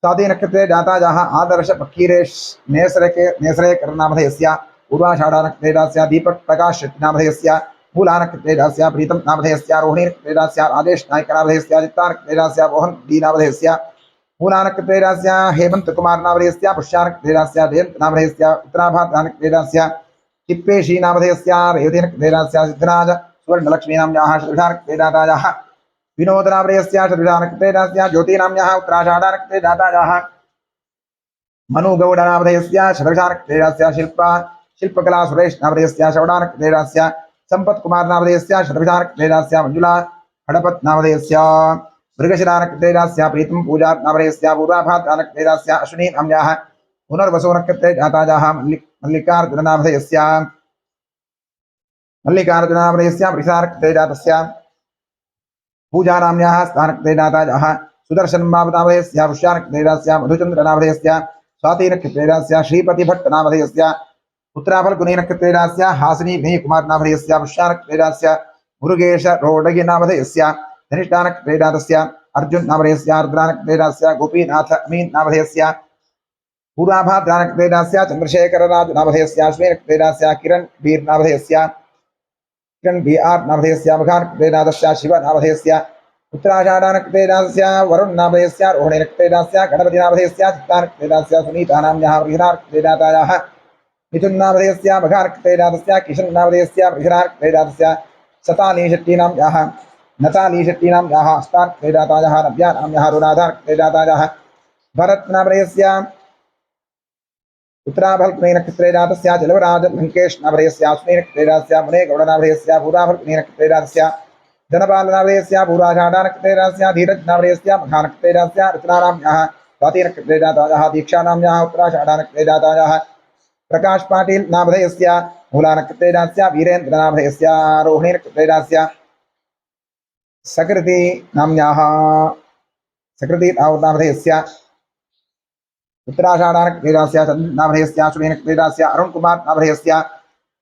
स्वातिनक्षत्रेयजातायाः आदर्श फकीरेश नेसरेकर नामधेयस्य पूर्वाषाढानक्षत्रेयस्य दीपक प्रकाश शेट्टी नामधेयस्य मूलानक्षत्रेयस्य प्रीतम नामधेयस्य रोहिणीनक्षत्रेयस्य राजेश नायक नामधेयस्य चित्तानक्षत्रेयस्य मोहन डी नामधेयस्य मूलानकृतेरास्य हेमंत कुमार नामधेयस्य पुष्यानकृतेरास्य जयंत नामधेयस्य उत्तराभाद्रानकृतेरास्य चिप्पेशी नामधेयस्य रेवतीनकृतेरास्य सिद्धराज सुवर्णलक्ष्मी नाम्याः शतभिषानकृतेदातायाः विनोद नामधेयस्य शतभिषानकृतेदास्य ज्योति नाम्याः उत्तराषाढानकृतेदातायाः मनुगौड नामधेयस्य शतभिषानकृतेदास्य शिल्पकला सुरेश नामधेयस्य शवडानकृतेदास्य संपत् कुमार नामधेयस्य शतभिषानकृतेदास्य मंजुला हडपत् नामधेयस्य मृगशिरानकृतेदास्य प्रीतम पूजा नामधेयस्य पूर्वाभाद्रानकृतेदास्य अश्विनी नाम्याः पुनर्वसुनकृतेदातायाः मल्लिकार्जुननामधेयस्य वृषानकृतेदातस्य पूजा नाम्याः स्थानकृतेदातायाः सुदर्शन नामधेयस्य पुष्यानकृतेदास्य मधुचंद्र नामधेयस्य स्वातिनकृतेदास्य श्रीपतिभट्ट नामधेयस्य उत्तराफलकुनीनकृतेदास्य हासिनी विनयकुमार नामधेयस्य पुष्यानकृतेदास्य मुरुगेश रोडगी नामधेयस्य धनिष्ठानकृतेदातस्य अर्जुन नामधेयस्य आर्द्रानकृतेदास्य गोपीनाथ अमीन नामधेयस्य पूर्वाभाद्रानकृतेदास्य चंद्रशेखर राज नामधेयस्य अश्विनकृतेदास्य किरण वीर नामधेयस्य किरण बीआर नामधेयस्य मघानकृतेदातस्य शिव नामधेयस्य उत्तराषाढानकृतेदातस्य वरुण नामधेयस्य रोहिणीनकृतेदातस्य गणपति नामधेयस्य चित्तानकृतेदातस्य सुनीता नाम्याः वृषणानकृतेदातायाः मिथुन नामधेयस्य मघानकृतेदातस्य किशन नामधेयस्य वृषणानकृतेदातस्य सताली शेट्टी नाम्याः नताली शेट्टी नाम्याः हस्तानकृतेदातायाः नव्या नाम्याः रुणाधानकृतेदातायाः भरत नामधेयस्य उत्तराफलकुनीनकृतेदातस्य जलवराज लंकेश नामधेयस्य अश्विनकृतेदातस्य मुनेगौड नामधेयस्य पूर्वाफलकुनीनकृतेदातस्य धनपाल नामधेयस्य पूर्वाषाढानकृतेदातस्य धीरज नामधेयस्य मघानकृतेदातस्य रचनानाम्याः स्वातिनकृतेदातायाः दीक्षा नाम्याः उत्तराषाढानकृतेदातायाः प्रकाश पाटिल नामधेयस्य मूलानकृतेदातस्य वीरेन्द्र नामधेयस्य रोहिणीनकृतेदातस्य सकृति नाम्याः सकृति नामधेयस्य उत्तराषाढानकृतेदातस्य नामधेयस्य अश्विनकृतेदातस्य अरुण कुमार नामधेयस्य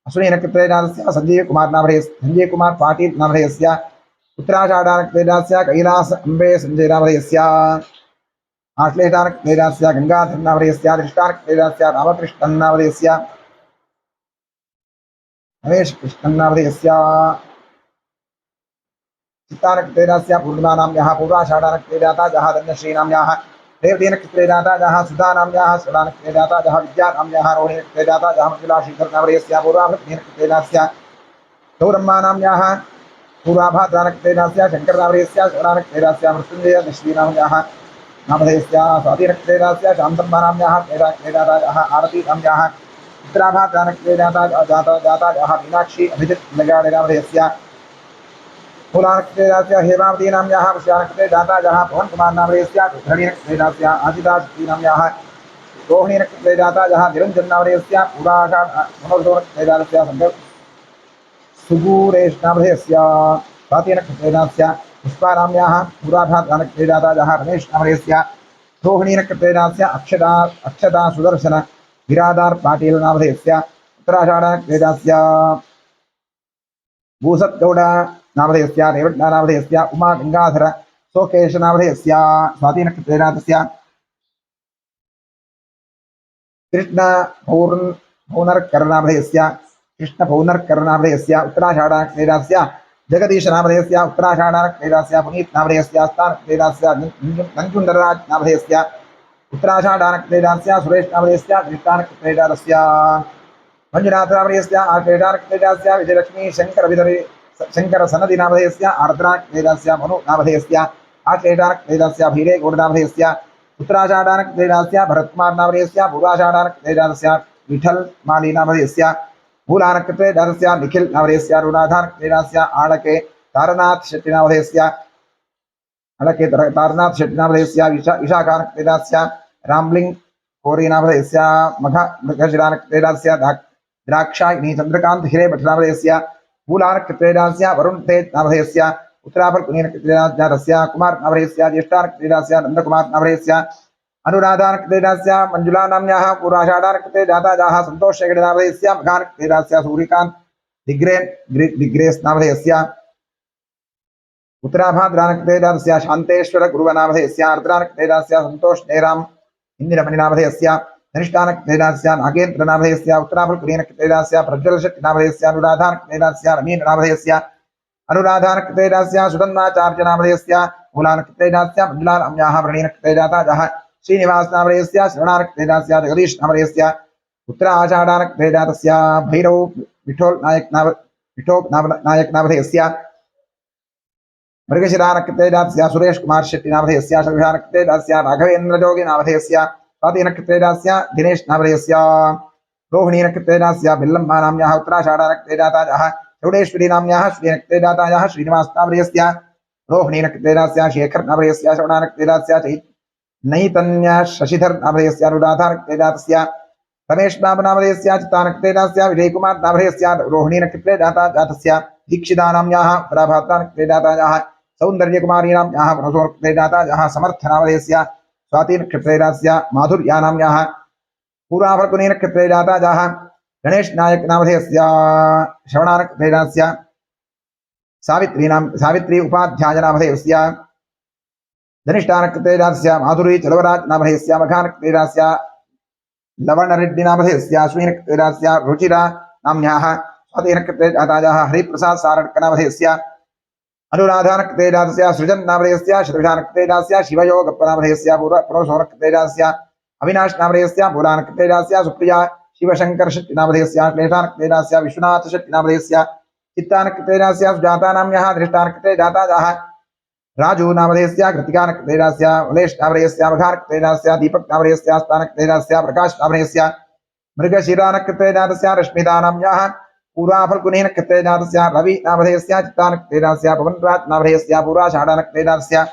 अश्विनकृतेदातस्य संजय कुमार नामधेयस्य संजय कुमार पाटिल नामधेयस्य उत्तराषाढानकृतेदातस्य कैलास अंबे संजय नामधेयस्य आश्लेषानकृतेदातस्य गंगाधर नामधेयस्य दृष्टानकृतेदातस्य रामकृष्णन नामधेयस्य रमेश कृष्णन नामधेयस्य चित्तानकृतेदातस्य पूर्णिमा नाम्याः पूर्वाषाढानकृतेदातायाः धन्यश्री नाम्याः रेवतीनकृतेदातायाः सुधा नाम्याः सुधानकृतेदातायाः विद्या नाम्याः रोहिणीनकृतेदातायाः मंजुला श्रीधर नामधेयस्य पूर्वाभृतकृतेदातस्य गौरम्मा नाम्याः पूर्वाभाद्रानकृतेदातस्य शंकर नामधेयस्य शवडानकृतेदातस्य मृत्युंजय निश्री नाम्याः नामधेयस्य स्वातिनकृतेदातस्य शान्तम्मा नाम्याः क्रीडातायाः आरती नाम्याः उत्तराभाद्रानकृतेदातायाः मीनाक्षी अभिजित लगाडे नामधेयस्य मूलानकृतेदातस्य हेमावती नाम्याः पुष्यानकृतेदातायाः पवन कुमार नामधेयस्य धरणीनकृतेदातस्य आदिदाशक्ति नाम्याः रोहिणीनकृतेदातायाः निरंजन नामधेयस्य पूर्वाषाढानकृतेदातस्य सुगूरेश नामधेयस्य स्वातिनकृतेदातस्य पुष्पा नाम्याः पूर्वाभाद्रानकृतेदातायाः रमेश नामधेयस्य रोहिणीनकृतेदातस्य अक्षता सुदर्शन गिराधार पाटिल नामधेयस्य उत्तराषाढानकृतेदातस्य भूसत्गौड नामधेयस्य रेवण्ण नामधेयस्य उमा गंगाधर सोकेश नामधेयस्य स्वातिनकृतेदातस्य कृष्ण पौनर्कर नामधेयस्य उत्तराषाढानकृतेदातस्य जगदीश नामधेयस्य उत्तराषाढानकृतेदातस्य पुनीत नामधेयस्य स्थानकृतेदातस्य नंजुंडराज नामधेयस्य उत्तराषाढानकृतेदातस्य सुरेश नामधेयस्य दृष्टानकृतेदातस्य मंजुनाथ नामधेयस्य आश्लेषानकृतेदातस्य विजयलक्ष्मी शंकर सनदि नामधेयस्य आर्द्रानकृतेदातस्य मनु नामधेयस्य आश्लेषानकृतेदातस्य भीरेगौड नामधेयस्य उत्तराषाढानकृतेदातस्य भरतकुमार नामधेयस्य पूर्वाषाढानकृतेदातस्य विठल माली नामधेयस्य मूलानकृतेदातस्य निखिल नामधेयस्य रुणाधानकृतेदातस्य आडके तारनाथ शेट्टी नामधेयस्य विशाखानकृतेदातस्य रामलिंग कोरी नामधेयस्य मृगशिरानकृतेदातस्य द्राक्षायणी चंद्रकांत हिरेभट्ट नामधेयस्य मूलानकृतेदातस्य वरुण तेज नामधेयस्य उत्तराफलकुनीनकृतेदातस्य कुमार नामधेयस्य ज्येष्ठानकृतेदातस्य नंदकुमार नामधेयस्य अनुराधानकृतेदातस्य मंजुला नाम्याः पूर्वाषाढानकृतेदातायाः संतोष हेगडे नामधेयस्य मघानकृतेदातस्य सूर्यकांत दिग्रेस नामधेयस्य उत्तराभाद्रानकृतेदातस्य शांतेश्वर गुरुव नामधेयस्य आर्द्रानकृतेदातस्य संतोष नेराम इंदिरमणि नामधेयस्य धनिष्ठानकृतेदातस्य नागेन्द्र नामधेयस्य उत्तराफलकुनीनकृतेदातस्य प्रज्वल शेट्टी नामधेयस्य अनुराधानकृतेदातस्य रमीन नामधेयस्य अनुराधानकृतेदातस्य सुधन्वाचार्य नामधेयस्य मूलानकृतेजास्य मण्डलानाम्याः वृणीनकृतेजाताजः श्रीनिवासनामधेयस्य श्रवणानकृतेजास्य जगदीशनामधेयस्य उत्तराषाढानकृतेजातस्य भैरव विठोनायकनामधेयस्य मृगशिरानकृतेजातस्य सुरेश कुमार शेट्टिनामधेयस्य शर्विषानकृतेजातस्य राघवेन्द्रजोगिनामधेयस्य स्वातिनकृतेजातस्य दिनेश नामधेयस्य रोहिणीनकृतेजातस्य बिल्लम्बानाम्याः उत्तराषाढानकृतेजाताजः चौडेश्वरी नाम्याः श्रीनकृतेजातायाः श्रीनिवासनामधेयस्य रोहिणीनकृतेजातस्य शेखर नामधेयस्य श्रवणानकृतेजातस्य नैतन्य शशिधर नामधेयस्य अनुराधानकृतेजातस्य रमेश नामधेयस्य चित्तानकृतेजातस्य विजयकुमार नामधेयस्य रोहिणीनकृतेजातस्य दीक्षिता नाम्याः उत्तराभाद्रानकृतेजातायाः सौन्दर्यकुमारी नाम्याः मनसोनकृतेजातायाः समर्थ नामधेयस्य स्वातिनकृतेजातस्य माधुर्या नाम्याः पूर्वाफल्गुनीनकृतेजातायाः गणेश नायक नामधेयस्य श्रवणानकृतेजातस्य सावित्री उपाध्याय नामधेयस्य धनिष्ठानकृतेजातस्य माधुरी चलवराज नामधेयस्य मघानकृतेजातस्य लवणरेड्डी नामधेयस्य अश्विनकृतेजातस्य रुचिरा नाम्याः स्वातिनकृतेजातायाः हरिप्रसाद सारड्क नामधेयस्य अनुराधानकृतेजातस्य सृजन नामधेयस्य शतविषानकृतेजातस्य शिवयोगप्प नामधेयस्य पुरोसोनकृतेजातस्य अविनाश नामधेयस्य मूलानकृतेजातस्य सुप्रिया शिवशंकर शेट्टी नामधेयस्य क्लेशानकृतेजातस्य विश्वनाथ शेट्टी नामधेयस्य चित्तानकृतेजातस्य सुजाता नाम्याः धनिष्ठानकृतेजातायाः राजू नामधेयस्य कृतिकानकृतेजातस्य मलेश नामधेयस्य मघानकृतेजातस्य दीपक नामधेयस्य स्थानकृतेजातस्य प्रकाश नामधेयस्य मृगशिरानकृतेजातस्य रश्मिता नाम्याः पूर्वाफल्गुनीनकृतेजातस्य रवि नामधेयस्य चित्तानकृतेजातस्य पवनराज नामधेयस्य पूर्वाषाढानकृतेजातस्य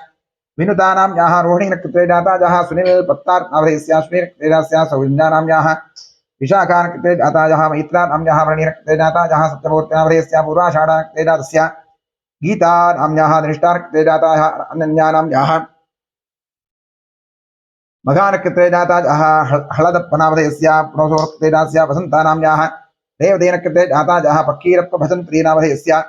विनुता नाम्याः रोहिणीनकृतेजातायाः सुनील पत्तार नामधेयस्य अश्विनकृतेजातस्य सौजन्या नाम्याः विशाखानकृतेजातायाः मैत्रा नाम्याः वृणीनकृतेजातायाः सत्यमूर्ति नामधेयस्य पूर्वाषाढानकृतेजातस्य गीता नाम्याः धनिष्ठानकृतेजातायाः अनन्या नाम्याः मघानकृतेजातायाः हळदप्प नामधेयस्य प्रोसोनकृतेजातस्य वसन्ता नाम्याः देवदेनकृतेजातायाः फकीरप्प भजन्त्री नामधेयस्य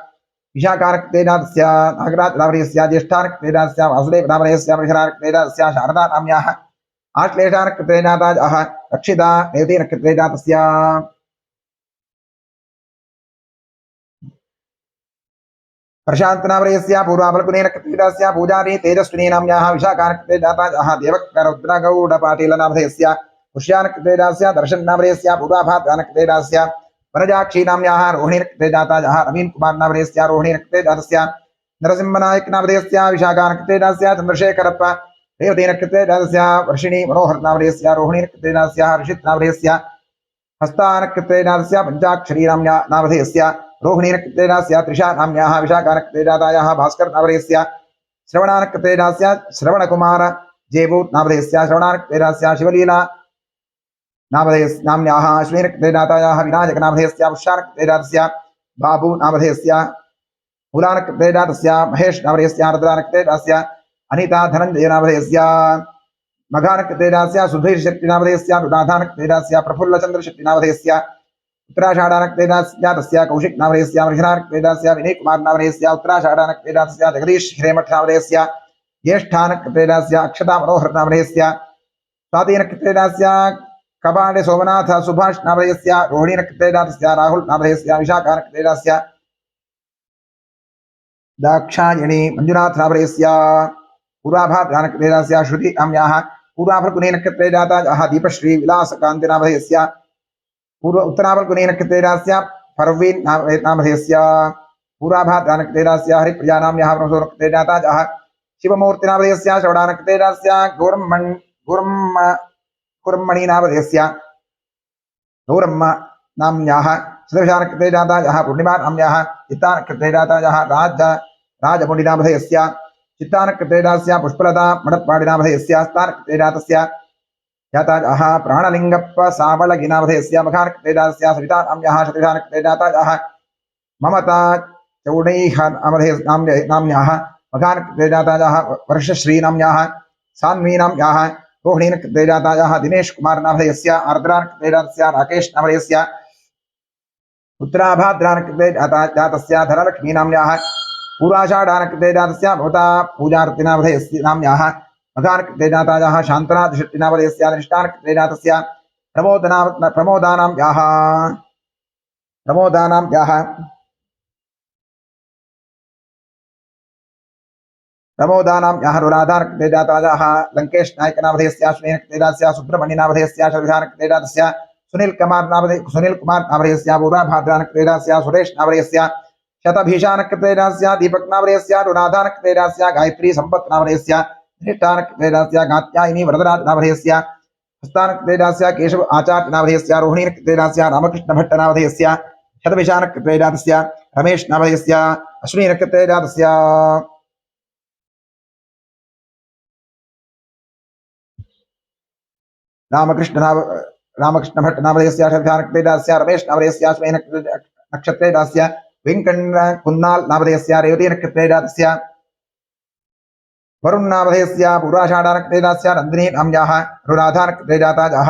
विशाखानकृतेजातस्य नागराज नामधेयस्य ज्येष्ठानकृतेजातस्य वासुदेव नामधेयस्य मृगशिरानकृतेजातस्य शारदा नाम्याः आश्लेषानकृतेजातायाः रक्षिता देवदेनकृतेजातस्य प्रशांत नामधेयस्य पूर्वाफल्गुनीनकृतेजातस्य पूजारी तेजस्विनी नाम्याः विशाखानकृतेजातायाः देवकरुद्रगौडपाटील नामधेयस्य पुष्यानकृतेजातस्य दर्शन नामधेयस्य पूर्वाभाद्रानकृतेजातस्य वनजाक्षी नाम्याः रोहिणीनकृतेजातायाः नवीन कुमार नामधेयस्य रोहिणीनकृतेजातस्य नरसिंहनायक नामधेयस्य विशाखानकृतेजातस्य चंद्रशेखरप्प देवदेनकृतेजातस्य वर्षिणी मनोहर नामधेयस्य रोहिणीनकृतेजातस्य हर्षित नामधेयस्य हस्तानकृतेजातस्य पंचाक्षरी नामधेयस्य रोहिणीनकृतेजातस्य त्रिषा नाम्याः विशाखानकृतेजातायाः भास्कर नामधेयस्य श्रवणानकृतेजातस्य श्रवणकुमार जेबूत नामधेयस्य श्रवणानकृतेजातस्य शिवलीला नाम्याः अश्विनकृतेजातायाः विनायक नामधेयस्य पुष्यानकृतेजातस्य बाबू नामधेयस्य मूलानकृतेजातस्य महेश नामधेयस्य आर्द्रानकृतेजातस्य अनिता धनंजय नामधेयस्य मघानकृतेजातस्य सुधीर शेट्टी नामधेयस्य अनुराधानकृतेजातस्य प्रफुल्लचंद्र शेट्टी नामधेयस्य उत्तराषाढानकृतेजातस्य कौशिक नामधेयस्य मृगशिरानकृतेजातस्य विनय कुमार नामधेयस्य उत्तराषाढानकृतेजातस्य जगदीश हिरेमठ नामधेयस्य ज्येष्ठानकृतेजातस्य अक्षता मनोहर नामधेयस्य स्वातिनकृतेजातस्य कबाडे सोमनाथ सुभाष नामधेयस्य रोहिणीनकृतेजातस्य राहुल नामधेयस्य विशाखानकृतेजातस्य दाक्षायणी मंजुनाथ नामधेयस्य पूर्वाभाद्रानकृतेजातस्य श्रुति नाम्याः पूर्वाफल्गुनीनकृतेजातायाः दीपश्री विलासकान्ति नामधेयस्य उत्तराफल्गुनीनकृतेजातस्य परवीन नामधेयस्य पूर्वाभाद्रानकृतेजातस्य हरिप्रिया नाम्याः मनसोनकृतेजातायाः शिवमूर्ति नामधेयस्य श्रवणानकृतेजातस्य कुर्मणि नामधेयस्य गौरम्म नाम्याः श्रीविशानकृतेजातायाः पूर्णिमा नाम्याः चित्तानकृतेजातायाः राजमुनि नामधेयस्य चित्तानकृतेजातस्य पुष्पलता मडप्पाडि नामधेयस्य हस्तानकृतेजातस्य जातायाः प्राणलिङ्गप्प सावळगि नामधेयस्य मघानकृतेजातस्य सविता नाम्याः शतविशानकृतेजातायाः ममता चौडैः नाम्याः मघानकृतेजातायाः वर्षश्री नाम्याः सान्वी नाम्याः रोहिणीनकृतेजातायाः दिनेश कुमार नामधेयस्य आर्द्रानकृतेजातस्य राकेश नामधेयस्य उत्तराभाद्रानकृतेजातस्य धनलक्ष्मी नाम्याः पूर्वाषाढानकृतेजातस्य भवता पूजार्ति नामधेयस्य नाम्याः मघानकृतेजातायाः शान्तनाथ शेट्टी नामधेयस्य धनिष्ठानकृतेजातस्य प्रमोदानाम्याः प्रमोदानां याः रुराधानकृते जातायाः लङ्केश नायकनामधेयस्य श्रीनकृतेजातस्य सुब्रह्मण्यनामधेयस्य शर्धानकृतेजातस्य सुनील कुमार नामधेयस्य पूर्वाभाद्रानकृतेजातस्य सुरेश नामधेयस्य शतभीषानकृतेजातस्य दीपक नामधेयस्य रुराधानकृतेजातस्य गायत्री संपत् नामधेयस्य निष्ठानकृतेजातस्य गात्यायिनी वरदराज नामधेयस्य हस्तानकृतेजातस्य केशव आचार्य नामधेयस्य रोहिणीनकृतेजातस्य रामकृष्ण भट्ट नामधेयस्य शतभिषानकृतेजातस्य रमेश नामधेयस्य अश्विनीनकृतेजातस्य रामकृष्ण भट्ट नामधेयस्य शतभिषानकृतेजातस्य रमेश नामधेयस्य अश्विनीनक्षत्रेजातस्य वेङ्कण् कुन्नाल नामधेयस्य रेवती नक्षत्रेजातस्य वरुण नामधेयस्य पूर्वाषाढानकृतेजातस्य नन्दिनी नाम्याः रुराधानकृतेजातायाः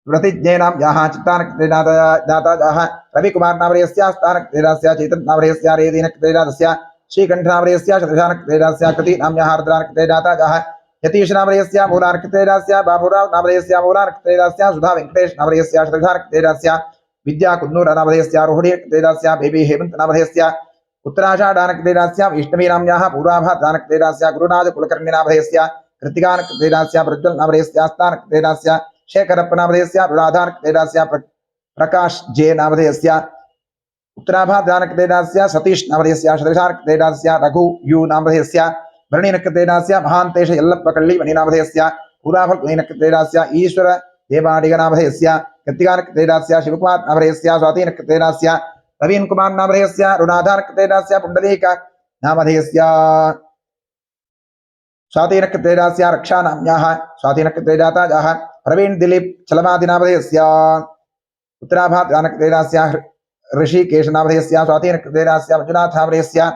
प्रतिज्ञेनाम्याः चित्तानकृतेजातायाः रविकुमार नामधेयस्य स्थानकृतेजातस्य चेतन नामधेयस्य रेवती नक्षत्रेजातस्य श्रीकण्ठ नामधेयस्य शतभिषानकृतेजातस्य कृति नाम्याः रुद्रानकृतेजातायाः यतीश नामधेयस्य मूलानकृतेजातस्य बाबूराव नामधेयस्य मूलानकृतेजातस्य सुधा वेंकटेश नामधेयस्य शतभिषानकृतेजातस्य विद्या कुन्नूर नामधेयस्य रोहिणीनकृतेजातस्य बेबी हेमंत नामधेयस्य उत्तराषाढानकृतेजातस्य वैष्णवी नाम्याः पूर्वाभाद्रानकृतेजातस्य गुरुराज कुलकर्णी नामधेयस्य कृत्तिकानकृतेजातस्य प्रज्वल नामधेयस्य आस्थानकृतेजातस्य शेखरप्प नामधेयस्य रुराधानकृतेजातस्य प्रकाश जे नामधेयस्य उत्तराभाद्रानकृतेजातस्य सतीश नामधेयस्य शतभिषानकृतेजातस्य रघु यु नामधेयस्य भरणीनकृतेजातस्य महान्तेश यल्लप्प कल्लीमणि नामधेयस्य पूर्वाफल्गुनीनकृतेजातस्य ईश्वर देवाडिग नामधेयस्य कृत्तिकानकृतेजातस्य शिवकुमार नामधेयस्य स्वातीनकृतेजातस्य प्रवीण कुमार नामधेयस्य रुणाधानकृतेजातस्य पुण्डरीक नामधेयस्य स्वातीनकृतेजातस्य रक्षा नाम्याः स्वातीनकृतेजातायाः प्रवीण दिलीप चलमादि नामधेयस्य उत्तराभाद्रानकृतेजातस्य ऋषिकेश नामधेयस्य स्वातीनकृतेजातस्य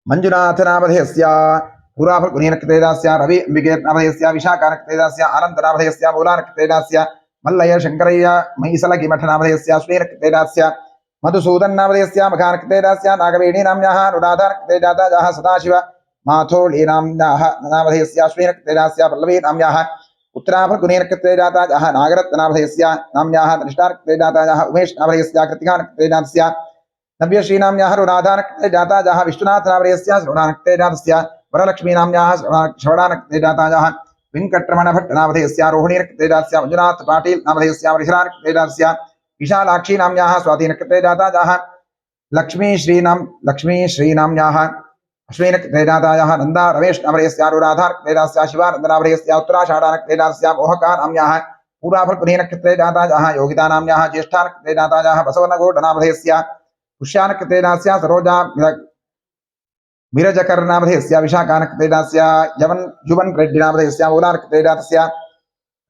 मंजुनाथ नामधेयस्य पूर्वाफल्गुनीनकृतेजातस्य रवि अंबिकेर नामधेयस्य विशाखानकृतेजातस्य आनंद नामधेयस्य मूलानकृतेजातस्य मल्लय शंकरय्य मैसलगिमठ नामधेयस्य श्रीनकृतेजातस्य मधुसूदन नामधेयस्य मघानकृतेजातस्य नागवेणी नाम्याः रुणाधानकृतेजातायाः सदाशिव माथोळी नामधेयस्य श्रीनकृतेजातस्य पल्लवी नाम्याः उत्तराफल्गुनीनकृतेजातायाः नागरत्न नामधेयस्य नाम्याः निष्ठानकृतेजातायाः उमेश नामधेयस्य कृत्तिकानकृतेजातस्य नव्यश्री नाम्याः रुणाधानकृतेजातायाः विश्वनाथ नामधेयस्य श्रवणानकृतेजातस्य वरलक्ष्मी नाम्याः श्रवणानकृतेजातायाः वेङ्कटरमण भट्ट नामधेयस्य रोहिणीनकृतेजातस्य मंजुनाथ पाटील नामधेयस्य वरिहरानकृतेजातस्य विशालाक्षी नाम्याः स्वातीनकृतेजातायाः लक्ष्मी श्री नाम्याः अश्विनकृतेजातायाः नंदा रमेश नामधेयस्य रुराधानकृतेजातस्य शिवानंद नामधेयस्य उत्तराषाढानकृतेजातस्य मोहका नाम्याः पूर्वाफल्गुनीनकृतेजातायाः योगिता नाम्याः ज्येष्ठानकृतेजातायाः बसवनगौड नामधेयस्य पुष्यानकृतेजातस्य सरोजा मिरजकर नामधेयस्य विशाखानकृतेजातस्य युवन रेड्डी नामधेयस्य मूलानकृतेजातस्य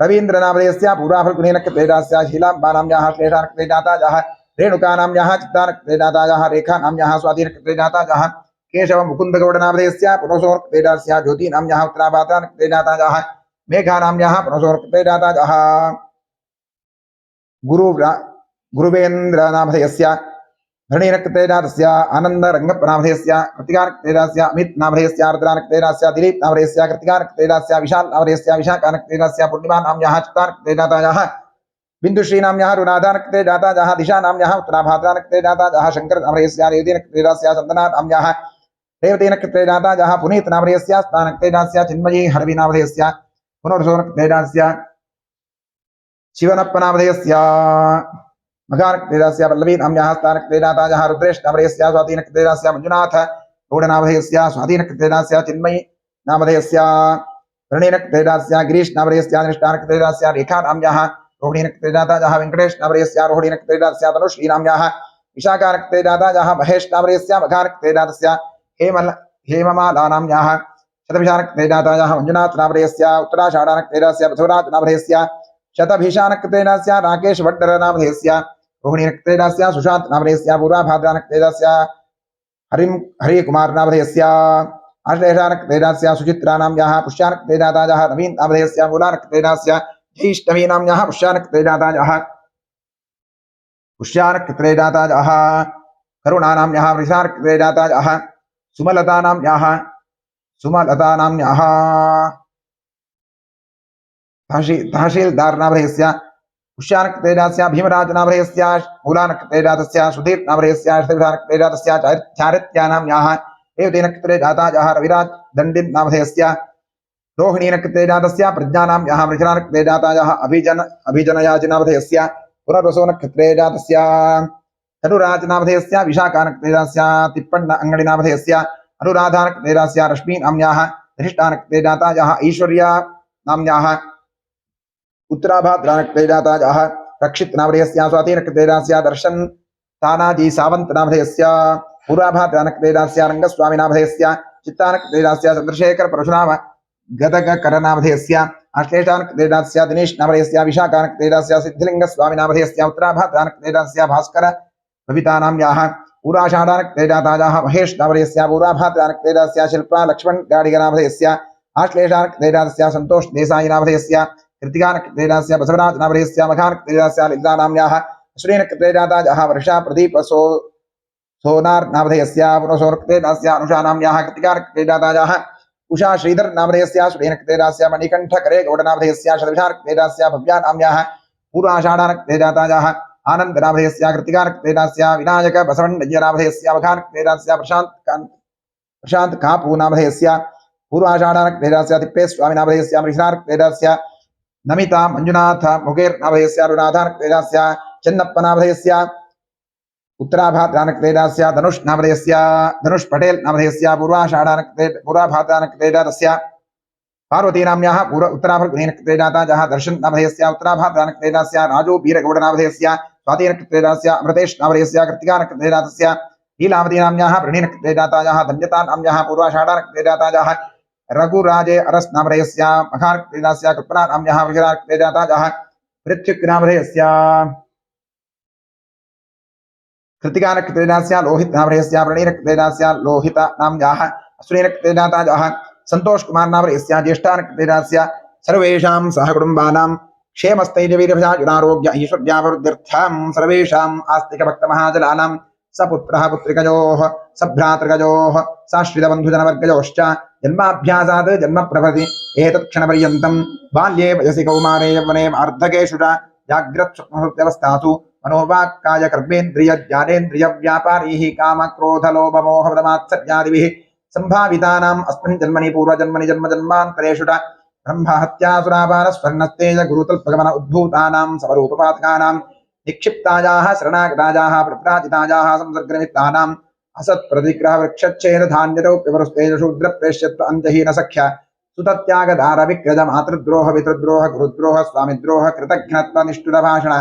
रवीन्द्र नामधेयस्य पूर्वाफल्गुनीनकृतेजातस्य शीलाम्बा नाम्याः श्लेषानकृतेजातायाः रेणुका नाम्याः चित्तानकृतेजातायाः रेखा नाम्याः स्वाधीनकृतेजातायाः केशव मुकुंदगौड नामधेयस्य पुनसोनकृतेजातस्य ज्योति नाम्याः उत्तराभाद्रानकृतेजातायाः मेघा नाम्याः पुनसोनकृतेजातायाः गुरुवेन्द्र नामधेयस्य धरणीनकृतेजातस्य आनंद रंगप्प नामधेयस्य कृत्तिकानकृतेजातस्य अमित नामधेयस्य आर्द्रानकृतेजातस्य दिलीप नामधेयस्य कृत्तिकानकृतेजातस्य विशाल नामधेयस्य विशाखानकृतेजातस्य पूर्णिमा नाम्याः चित्तानकृतेजातायाः बिन्दुश्री नाम्याः रुणाधानकृतेजातायाः दिशा नाम्याः उत्तराभाद्रानकृतेजातायाः शंकर नामधेयस्य रेवतीनकृतेजातस्य चन्दना नाम्याः रेवतीनकृतेजातायाः पुनीत नामधेयस्य स्थानकृतेजातस्य चिन्मयी हरवि नामधेयस्य पुनर्सोनकृतेजातस्य शिवनप्प नामधेयस्य मघानकृतेजातस्य पल्लवी नाम्याः स्थानकृतेजातायाः रुद्रेश नामधेयस्य स्वातीनकृतेजातस्य मंजुनाथ गौड नामधेयस्य स्वातीनकृतेजातस्य चिन्मयी नामधेयस्य वरणीनकृतेजातस्य गिरीश नामधेयस्य निष्ठानकृतेजातस्य रेखा नाम्याः रोहिणीनकृतेजातायाः वेंकटेश नामधेयस्य रोहिणीनकृतेजातस्य तनुश्री नाम्याः विशाखानकृतेजातायाः महेश नामधेयस्य मघानकृतेजातस्य हेममाला नाम्याः शतभिषानकृतेजातायाः मंजुनाथ नामधेयस्य उत्तराषाढानकृतेजातस्य पृथ्वीराज नामधेयस्य शतभिषानकृतेजातस्य राकेश भट्टर नामधेयस्य रोहिणीनकृतेजातस्य सुशांत नामधेयस्य पूर्वाभाद्रानकृतेजातस्य हरिकुमार नामधेयस्य आश्लेषानकृतेजातस्य सुचित्रा नाम्याः पुष्यानकृतेजातायाः नवीन नामधेयस्य मूलानकृतेजातस्य ज्येष्ठवी नाम्याः पुष्यानकृतेजातायाः करुणा नाम्याः वृषानकृतेजातायाः सुमलता नाम्याः तहसीलदार नामधेयस्य पुष्यानक्तेजातस्य भीमराजनामधेयस्य मूलानक्तेजातस्य सुधीर्नामधेयस्य श्रीधानक्तेजातस्य चारित्यानां याः एवते नक्षत्रे जाता याः रविराज दण्डिन् नामधेयस्य रोहिणी नक्षत्रे जातस्य प्रज्ञानां याः वृषणानक्षत्रे जाता याः अभिजनयाजिनामधेयस्य पुनर्वसो नक्षत्रे जातस्य धनुराजनामधेयस्य विशाखानक्षत्रे जातस्य तिप्पण्ण अंगडिनामधेयस्य अनुराधानक्षत्रे जातस्य रश्मि नाम्याः धनिष्ठानक्षत्रे जाता याः ऐश्वर्या नाम्याः उत्तराभाद्रानक्षत्रे जाता याः रक्षित नामधेयस्य स्वातिनक्षत्रे जातस्य दर्शन तानाजी सावंत नामधेयस्य पूर्वाभाद्रानक्षत्रे जातस्य रंगस्वामी नामधेयस्य चित्तानक्षत्रे जातस्य चंद्रशेखर परशुराम गदगकर नामधेयस्य आश्लेषानक्षत्रे जातस्य दिनेश नामधेयस्य विशाखानक्षत्रे जातस्य सिद्धलिंगस्वामी नामधेयस्य उत्तराभाद्रानक्षत्रे जातस्य भास्कर भविता नाम्याः पूर्वाषाढानक्षत्रे जाता याः महेश नामधेयस्य पूर्वाभाद्रानक्षत्रे जातस्य शिल्पा लक्ष्मण गाडिग नामधेयस्य आश्लेषानक्षत्रे जातस्य संतोष देसाई नामधेयस्य कृतिकानक्षत्रे जातस्य बसवराज नामधेयस्य मघानक्षत्रे जातस्य ललिता नाम्याः अश्विनक्षत्रे जाता याः वर्षा प्रदीप सोनार नामधेयस्य पुनसोनक्षत्रे जातस्य अनुषा नाम्याः कृतिकानक्षत्रे जाता याः उषा श्रीधर नामधेयस्य सुरेनक्षत्रे जातस्य मणिकण्ठ करे गौड नामधेयस्य शतविषानक्षत्रे जातस्य भव्या नाम्याः पूर्वाषाढानक्षत्रे जाता याः आनंद नामधेयस्य कृतिकानक्षत्रे जातस्य विनायक बसवण्णय्य नामधेयस्य मघानक्षत्रे जातस्य प्रशांत कापू नामधेयस्य पूर्वाषाढानक्षत्रे जातस्य तिप्पेस्वामी नामधेयस्य मृषानक्षत्रे जातस्य नमिता मंजुनाथ मुगेर नामधेयस्य अनुराधानक्षत्रे जातस्य चन्नप्प नामधेयस्य उत्तराभाद्रानक्षत्रे जातस्य धनुष नामधेयस्य धनुष पटेल नामधेयस्य पूर्वाभाद्रानक्षत्रे जातस्य पार्वती नाम्याः उत्तराभाद्रानक्षत्रे जाता याः दर्शन नामधेयस्य उत्तराभाद्रानक्षत्रे जातस्य राजू बीरगौड नामधेयस्य स्वातिनक्षत्रे जातस्य अमृतेश नामधेयस्य कृतिकानक्षत्रे जातस्य लीलावती नाम्याः वृणीनक्षत्रे जाता याः धन्यता नाम्याः पूर्वाषाढानक्षत्रे जाता याः रघुराजे अरस नामधेयस्य मघानक्षत्रे जातस्य कल्पना नाम्याः वृषणानक्षत्रे जाता याः पृथ्वीक नामधेयस्य कृतिकानक्षत्रे जातस्य लोहित नामधेयस्य वृणीनक्षत्रे जातस्य लोहित नाम्याः अश्विनीनक्षत्रे जाता याः संतोष कुमार नामधेयस्य ज्येष्ठानक्षत्रे जातस्य सर्वेषां सहकुटुम्बानां क्षेमस्थैर्यवीर्यभयारोग्य ऐश्वर्याभिवृद्ध्यर्थं सर्वेषाम् आस्तिकभक्तमहाजनानां सपुत्रः पुत्रिकयोः सभ्रातृकयोः साश्रितबन्धुजनवर्गयोश्च जन्माभ्यासात् जन्मप्रभृति एतत्क्षणपर्यन्तं बाल्ये वयसि कौमारे यौवने वार्धकेषु च जाग्रत्स्वप्नसुप्त्यवस्थासु मनोवाक्कायकर्मेन्द्रियज्ञानेन्द्रियव्यापारैः कामक्रोधलोभमोहपदमात्सर्यादिभिः सम्भावितानाम् अस्मिन् जन्मनि पूर्वजन्मनि जन्मजन्मान्तरेषु च ब्रह्महत्यासुरापारस्वर्णस्तेज गुरुतल्पगमन उद्भूतानां समरूपपातकानां निक्षिप्तायाः शरणागतायाः प्रप्राजितायाः संसर्गनिमित्तानाम् असत्प्रतिग्रहवृक्षच्छेदधान्यतोप्यवरुस्तेजशूद्रप्रेष्यत्व अन्त्यहीनसख्य सुतत्यागदारविक्रज मातृद्रोह पितृद्रोह गुरुद्रोह स्वामिद्रोह कृतघ्नत्वनिष्ठुरभाषण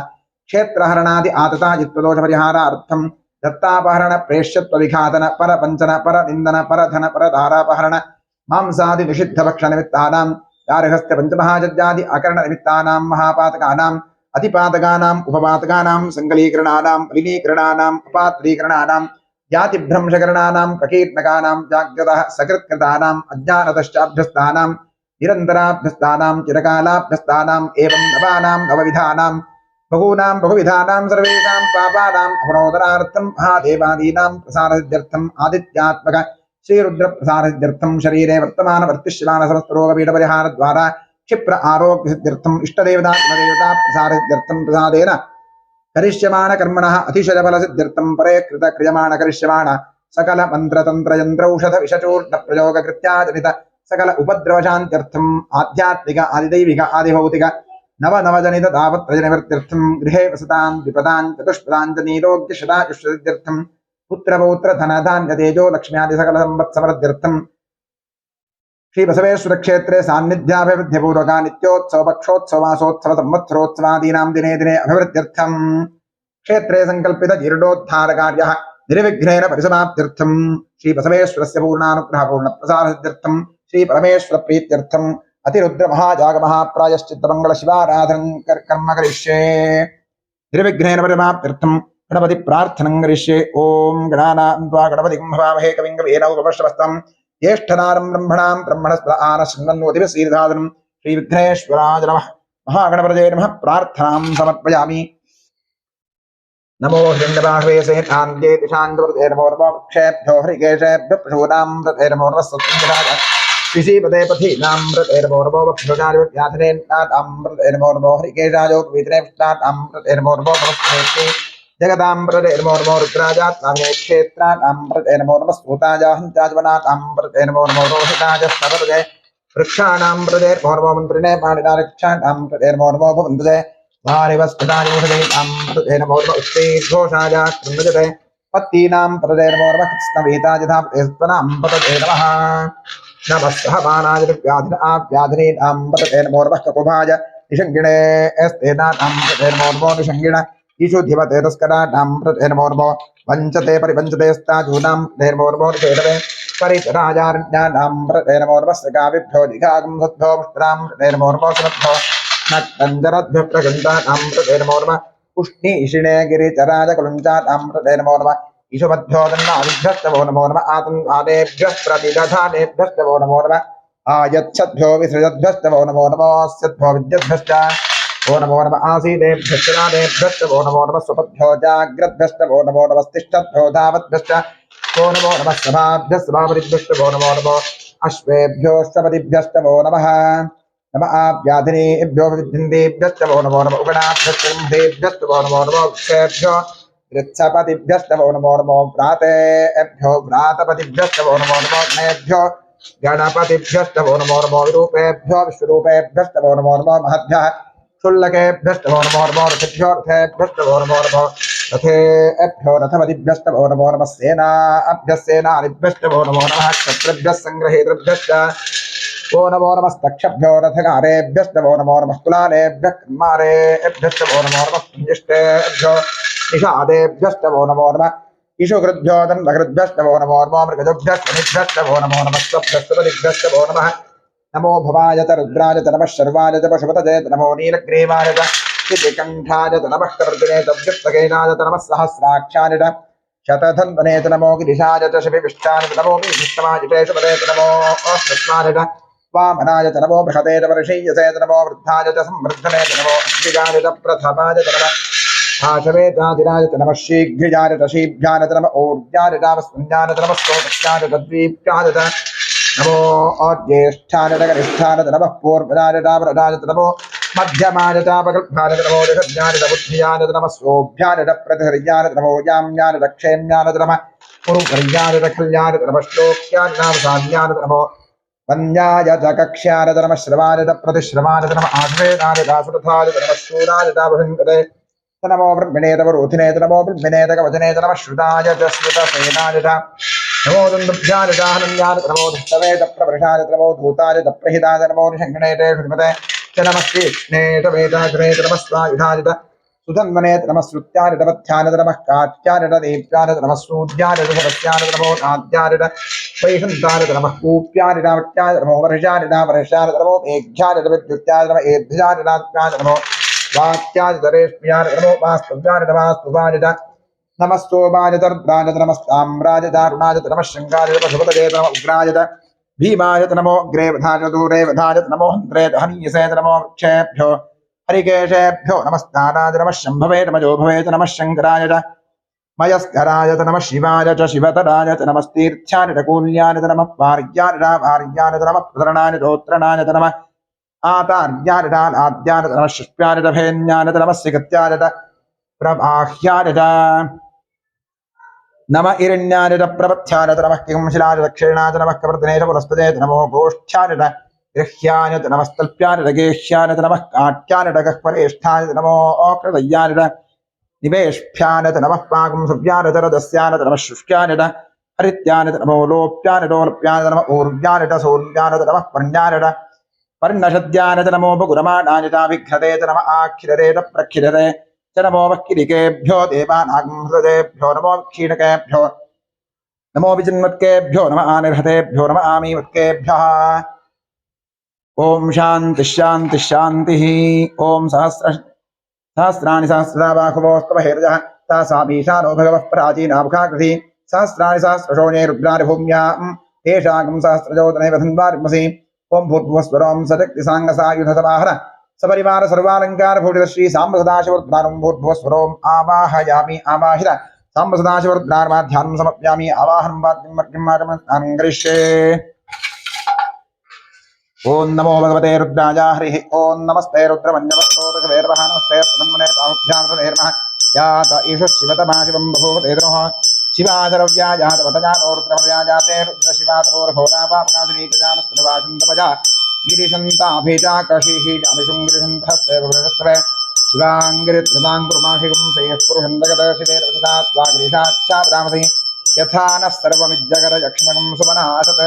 क्षेत्रहरणादि आतताजित्वदोषपरिहारार्थं दत्तापहरण प्रेष्यत्वविघातन परपञ्चन परनिन्दन परधन परधारापहरण मांसादि निषिद्धभक्षणनिमित्तानां गार्हस्थ्य पञ्चमहायज्ञादि अकरणनिमित्तानां महापातकानाम् अतिपातकानाम् उपपातकानां सङ्कलीकरणानां मलिनीकरणानाम् अपात्रीकरणानां जातिभ्रंशकरणानां प्रकीर्णकानां जाग्रतः सकृत्कृतानाम् अज्ञानतश्चाभ्यस्तानां निरन्तराभ्यस्तानां चिरकालाभ्यस्तानाम् एवं नवानां नवविधानां बहूनां बहुविधानां सर्वेषां पापानां अपनोदनार्थं महादेवादीनां प्रसारसिद्ध्यर्थम् आदित्यात्मक श्रीरुद्रप्रसारसिद्ध्यर्थं शरीरे वर्तमानवर्तिष्यमान समस्तरोगपीडपरिहारद्वारा क्षिप्र आरोग्यसिद्ध्यर्थं इष्टदेवता कुलदेवता प्रसारसिद्ध्यर्थं प्रसादेन करिष्यमाण कर्मणः अतिशयफलसिद्ध्यर्थं परे कृत क्रियमाण करिष्यमाण सकल मंत्रतंत्र यंत्रौषध विषचूर्ण प्रयोग कृत्याजनित सकल उपद्रवशान्त्यर्थम् आध्यात्मिक आदिदैविक आदिभौतिक नवनवजनित तावत्रजनिवृत्त्यर्थं गृहे वसतां विपदां चतुष्पदां च नीरोग्यशतायुष्यसिद्ध्यर्थं पुत्रपौत्र धनधान्य तेजो लक्ष्म्यादि सकल संवत्समृद्ध्यर्थं श्री बसवेश्वर क्षेत्रे सान्निध्याभिवृद्धिपूर्वका नित्योत्सव पक्षोत्सव मासोत्सव संवत्सरोत्सवादीनां दिने दिने अभिवृद्ध्यर्थं क्षेत्रे संकल्पित जीर्णोद्धार कार्यः निर्विघ्नेन परिसमाप्त्यर्थं श्री बसवेश्वरस्य पूर्णानुग्रह पूर्णप्रसारसिद्ध्यर्थं श्री परमेश्वर प्रीत्यर्थं अतिरुद्र महाजाग महाप्रायश्चित्तमंगल शिवाराधनं कर्म करिष्ये निर्विघ्नेन परिसमाप्त्यर्थं गणपति प्रार्थनं करिष्ये ओम गणानां त्वा गणपतिं भवामहे कविं कवीनां उपविष्टमस्तम् ज्येष्ठनारं ब्रह्मणां ब्रह्मणस्पद आनशृण्वन्नोतिभिः श्री विघ्नेश्वराय नमः महागणपतये नमः प्रार्थनां समर्पयामि नमो हिरण्यबाहवे सेनान्ये दिशान्तवर्ते नमो नमोक्षेभ्यो हरिकेशेभ्यो पशूनां रथे नमो नमः ऋषिपदे पथीनामृतेर्मोर्मो वक्षोजारिव्याधनेन्नामृतेर्मोर्मो हरिकेशायो पवित्रेष्टामृतेर्मोर्मो भवस्मेति जगदामृतेर्मोर्मो रुद्राजात्नामेक्षेत्राणामृतेर्मोर्मस्तोताजाहन्ताजवनामृतेर्मोर्मो रोहिताज सर्वजय वृक्षाणामृतेर्मोर्मो मन्त्रिणे पाणिनारक्षाणामृतेर्मोर्मो भवन्तजे वारिवस्फुटानिषधेनामृतेर्मोर्मो उत्तेघोषाजा कृन्दजते पत्तीनां प्रदेर्मोर्मः कृत्स्नवेताजधा प्रदेस्तनामृते नमः नमः सहमानाय व्याधिनाव्याधिनीनामृतेर्मोर्मः ककुभाय निषङ्गिणे एस्तेनामृतेर्मोर्मो निषङ्गिण ईशुधिमते तस्कराणामृतेर्मोर्मो वञ्चते परिपञ्चते स्ताजूनां धैर्मोर्मो निषेधवे परिचराजारण्यानामृतेर्मोर्मस्य काविभ्यो जिघागं सद्भ्यो मुष्ट्रामृतेर्मोर्मो सुरद्भ्यो नक्तञ्जरद्भ्यो प्रगन्तानामृतेर्मोर्म उष्णीषिणे गिरिचराजकुलुञ्चानामृतेर्मोर्म ईशुमद्भ्यो दन्नादिभ्यस्तवो नमो नमः आदेभ्यः प्रतिदधानेभ्यस्तवो नमो नमः आयच्छद्भ्यो विसृजद्भ्यस्तवो नमो नमः स्यद्भ्यो विद्यद्भ्यश्च ओ नमो नमः आसीदेभ्यश्चरादेभ्यस्तवो नमो नमः स्वपद्भ्यो जाग्रद्भ्यस्तवो नमो नमस्तिष्ठद्भ्यो धावद्भ्यश्च ओ नमो नमः सभाभ्यस्तवापरिभ्यस्तवो नमो नमः अश्वेभ्योऽष्टपदिभ्यस्तवो नमः नमः आव्याधिनेभ्यो विद्धिन्देभ्यस्तवो नमो नमः उगणाभ्यस्तमूढेभ्यस्तवो नमो नमः वृक्षेभ्यो वृत्सपतिभ्यस्तवो नमो नमो व्रातेभ्यो व्रातपतिभ्यस्तवो नमो नमो गणेभ्यो गणपतिभ्यस्तवो नमो नमो विरूपेभ्यो विश्वरूपेभ्यस्तवो नमो नमो महद्भ्यः क्षुल्लकेभ्यस्तवो नमो नमो रथेभ्यो रथेभ्यस्तवो नमो नमो रथेभ्यो रथपतिभ्यस्तवो नमो नमः सेनाभ्यः सेनानिभ्यस्तवो नमो नमः क्षत्रिभ्यः सङ्ग्रहेतृभ्यश्च ओ नमो नमस्तक्षभ्यो रथकारेभ्यस्तवो नमो नमः कुलालेभ्यः कुमारेभ्यस्तवो नमो नमः पुञ्जिष्टेभ्यो निषादेभ्यस्तवो नमो नमः ईशुकृद्भ्यो तन्वकृद्भ्यस्तवो नमो नमो मृगजभ्यस्तनिभ्यस्तवो नमो नमः सप्तस्वदिभ्यस्तवो नमः नमो भवायत रुद्रायत नमः शर्वायत पशुपतजेत नमो नीलग्रीवायत शितिकण्ठायत नमः कर्दिनेत व्युत्तकेनायत नमः सहस्राक्षायत शतधन्वनेत नमो गिरिशायत शिविष्टायत नमो विष्टमाजितेषु पदेत नमो कृष्णायत वामनायत नमो बृहतेत वर्षीयसेत नमो वृद्धायत संवृद्धनेत नमो अग्निजायत प्रथमायत नमः आशवेताजिरायत नमः शीघ्रजायत शीभ्यायत नमः ऊर्जायत स्मृण्यायत नमः स्तोत्रस्यायत द्वीप्यायत नमो ज्येष्ठायत कनिष्ठायत नमः पूर्वजायत वरदायत नमो मध्यमायत अपगल्भायत नमो जगज्ञायत बुद्धियायत नमः सोऽभ्यायत प्रतिहर्यायत नमो याम्यायत क्षेम्यायत नमः पुरुकर्यायत खल्यायत नमः श्लोक्यायत नामसान्यायत नमो वन्यायत कक्ष्यायत नमः श्रवायत प्रतिश्रवायत नमः आश्वेतायत आसुरथायत नमः शूरायत भृङ्गते नमो ब्रह्मणेत वरोधिनेत नमो ब्रह्मणेत कवचनेत नमः श्रुतायत श्रुतसेनायत नमो दन्दुभ्यायत हनन्यायत नमो धृष्टवेत प्रवृषायत नमो धूतायत प्रहितायत नमो निषङ्गणेते श्रीमते च नमस्तीक्ष्णेत वेदाग्नेत नमः स्वायुधायत सुधन्वनेत नमः श्रुत्यायत वध्यायत नमः काट्यायत दीप्यायत नमः सूर्यायत सरस्यायत नमो नाद्यायत वैशन्तायत नमः कूप्यायत वट्यायत नमो वर्षायत वर्षायत नमो मेघ्यायत विद्युत्यायत नमः एभ्यायत नमो वाक्यादितरेष्म्यायत नमो वास्तव्यायत वास्तुवायत नमस्तोमायत रुद्रायत नमस्ताम्रायत अरुणायत नमः शृङ्गायत पशुपतजेत नमः उग्रायत भीमायत नमो अग्रेवधायत दूरेवधायत नमो हन्त्रेत हनीयसेत नमो वृक्षेभ्यो हरिकेशेभ्यो नमस्तारायत नमः शम्भवे नमजोभवेत नमः शङ्करायत मयस्करायत नमः शिवायत शिवतरायत नमस्तीर्थ्यायत कूल्यायत नमः पार्यायत भार्यायत नमः प्रतरणायत दोत्रणायत नमः आतार्यायत आद्यायत नमः शिष्प्यायत भेन्यायत नमः सिगत्यायत प्रबाह्यायत नम इरण्यायत प्रपथ्यायत नमः किंशिलायत दक्षिणायत नमः कवर्धनेत पुरस्तजेत नमो गोष्ठ्यायत गृह्यायत नमस्तल्प्यायत गेह्यायत नमः काट्यायत गह्वरेष्ठायत नमो कृतय्यायत निवेष्ठ्यायत नमः पाकं सुव्यायत रदस्यायत नमः शुष्क्यायत हरित्यायत नमो लोप्यायतोलप्यायत नमः ऊर्व्यायत सौर्व्यायत नमः पर्ण्यायत पर्णशद्यायत नमो बगुरमाणायत विघ्नतेत नमः आखिररेत प्रखिरते च नमो वक्किलिकेभ्यो देवानागंहृदेभ्यो नमो क्षीणकेभ्यो नमो विचिन्मत्केभ्यो नमः आनिर्हतेभ्यो नमः आमीवत्केभ्यः ओम शांति शांति शांति ओम सहस्राणि सहस्रदा बाहुवोस्तव हेरजः तासामीशानो भगवः प्राचीनामुखाकृति सहस्राणि सहस्रशोणे रुद्राणि भूम्याम् एषाकं सहस्रजोतनैव धन्वारिमसि ओम भूर्भुवस्वरों सशक्तिसाङ्गसायुधसमाहर सपरिवार सर्वालंकार भूषित श्री सांब सदाशिवरुद्रानं भूर्भुवस्वरों आवाहयामि आवाहित सांब सदाशिवरुद्रार्माध्यानं समर्पयामि आवाहनं वाद्यं करिष्ये ओं नमो भगवते रुद्राय हरिः ओं नमस्ते रुद्रमन्यवतोदशवेर्मः नमस्ते सुमन्मने बाहुभ्यां हृदयर्मः यात ईशु शिवतमा शिवं बभूवते द्रोः शिवाचरव्या जातवतजातो रुद्रमर्या जाते रुद्रशिवातरोर्होतापापकाशनीकजानस्तुवासन्तमजा गिरिशन्ताभिचाकशिः अमिषुं गिरिशन्तहस्ते बृहस्पते शिवाङ्गिरित्रतां कुर्माहिगुं श्रेयः पुरुषन्दगत शिवेर्वचता त्वागिरिशाच्छावदामसि यथा नः सर्वमिज्जगरयक्ष्मकं सुमनासत्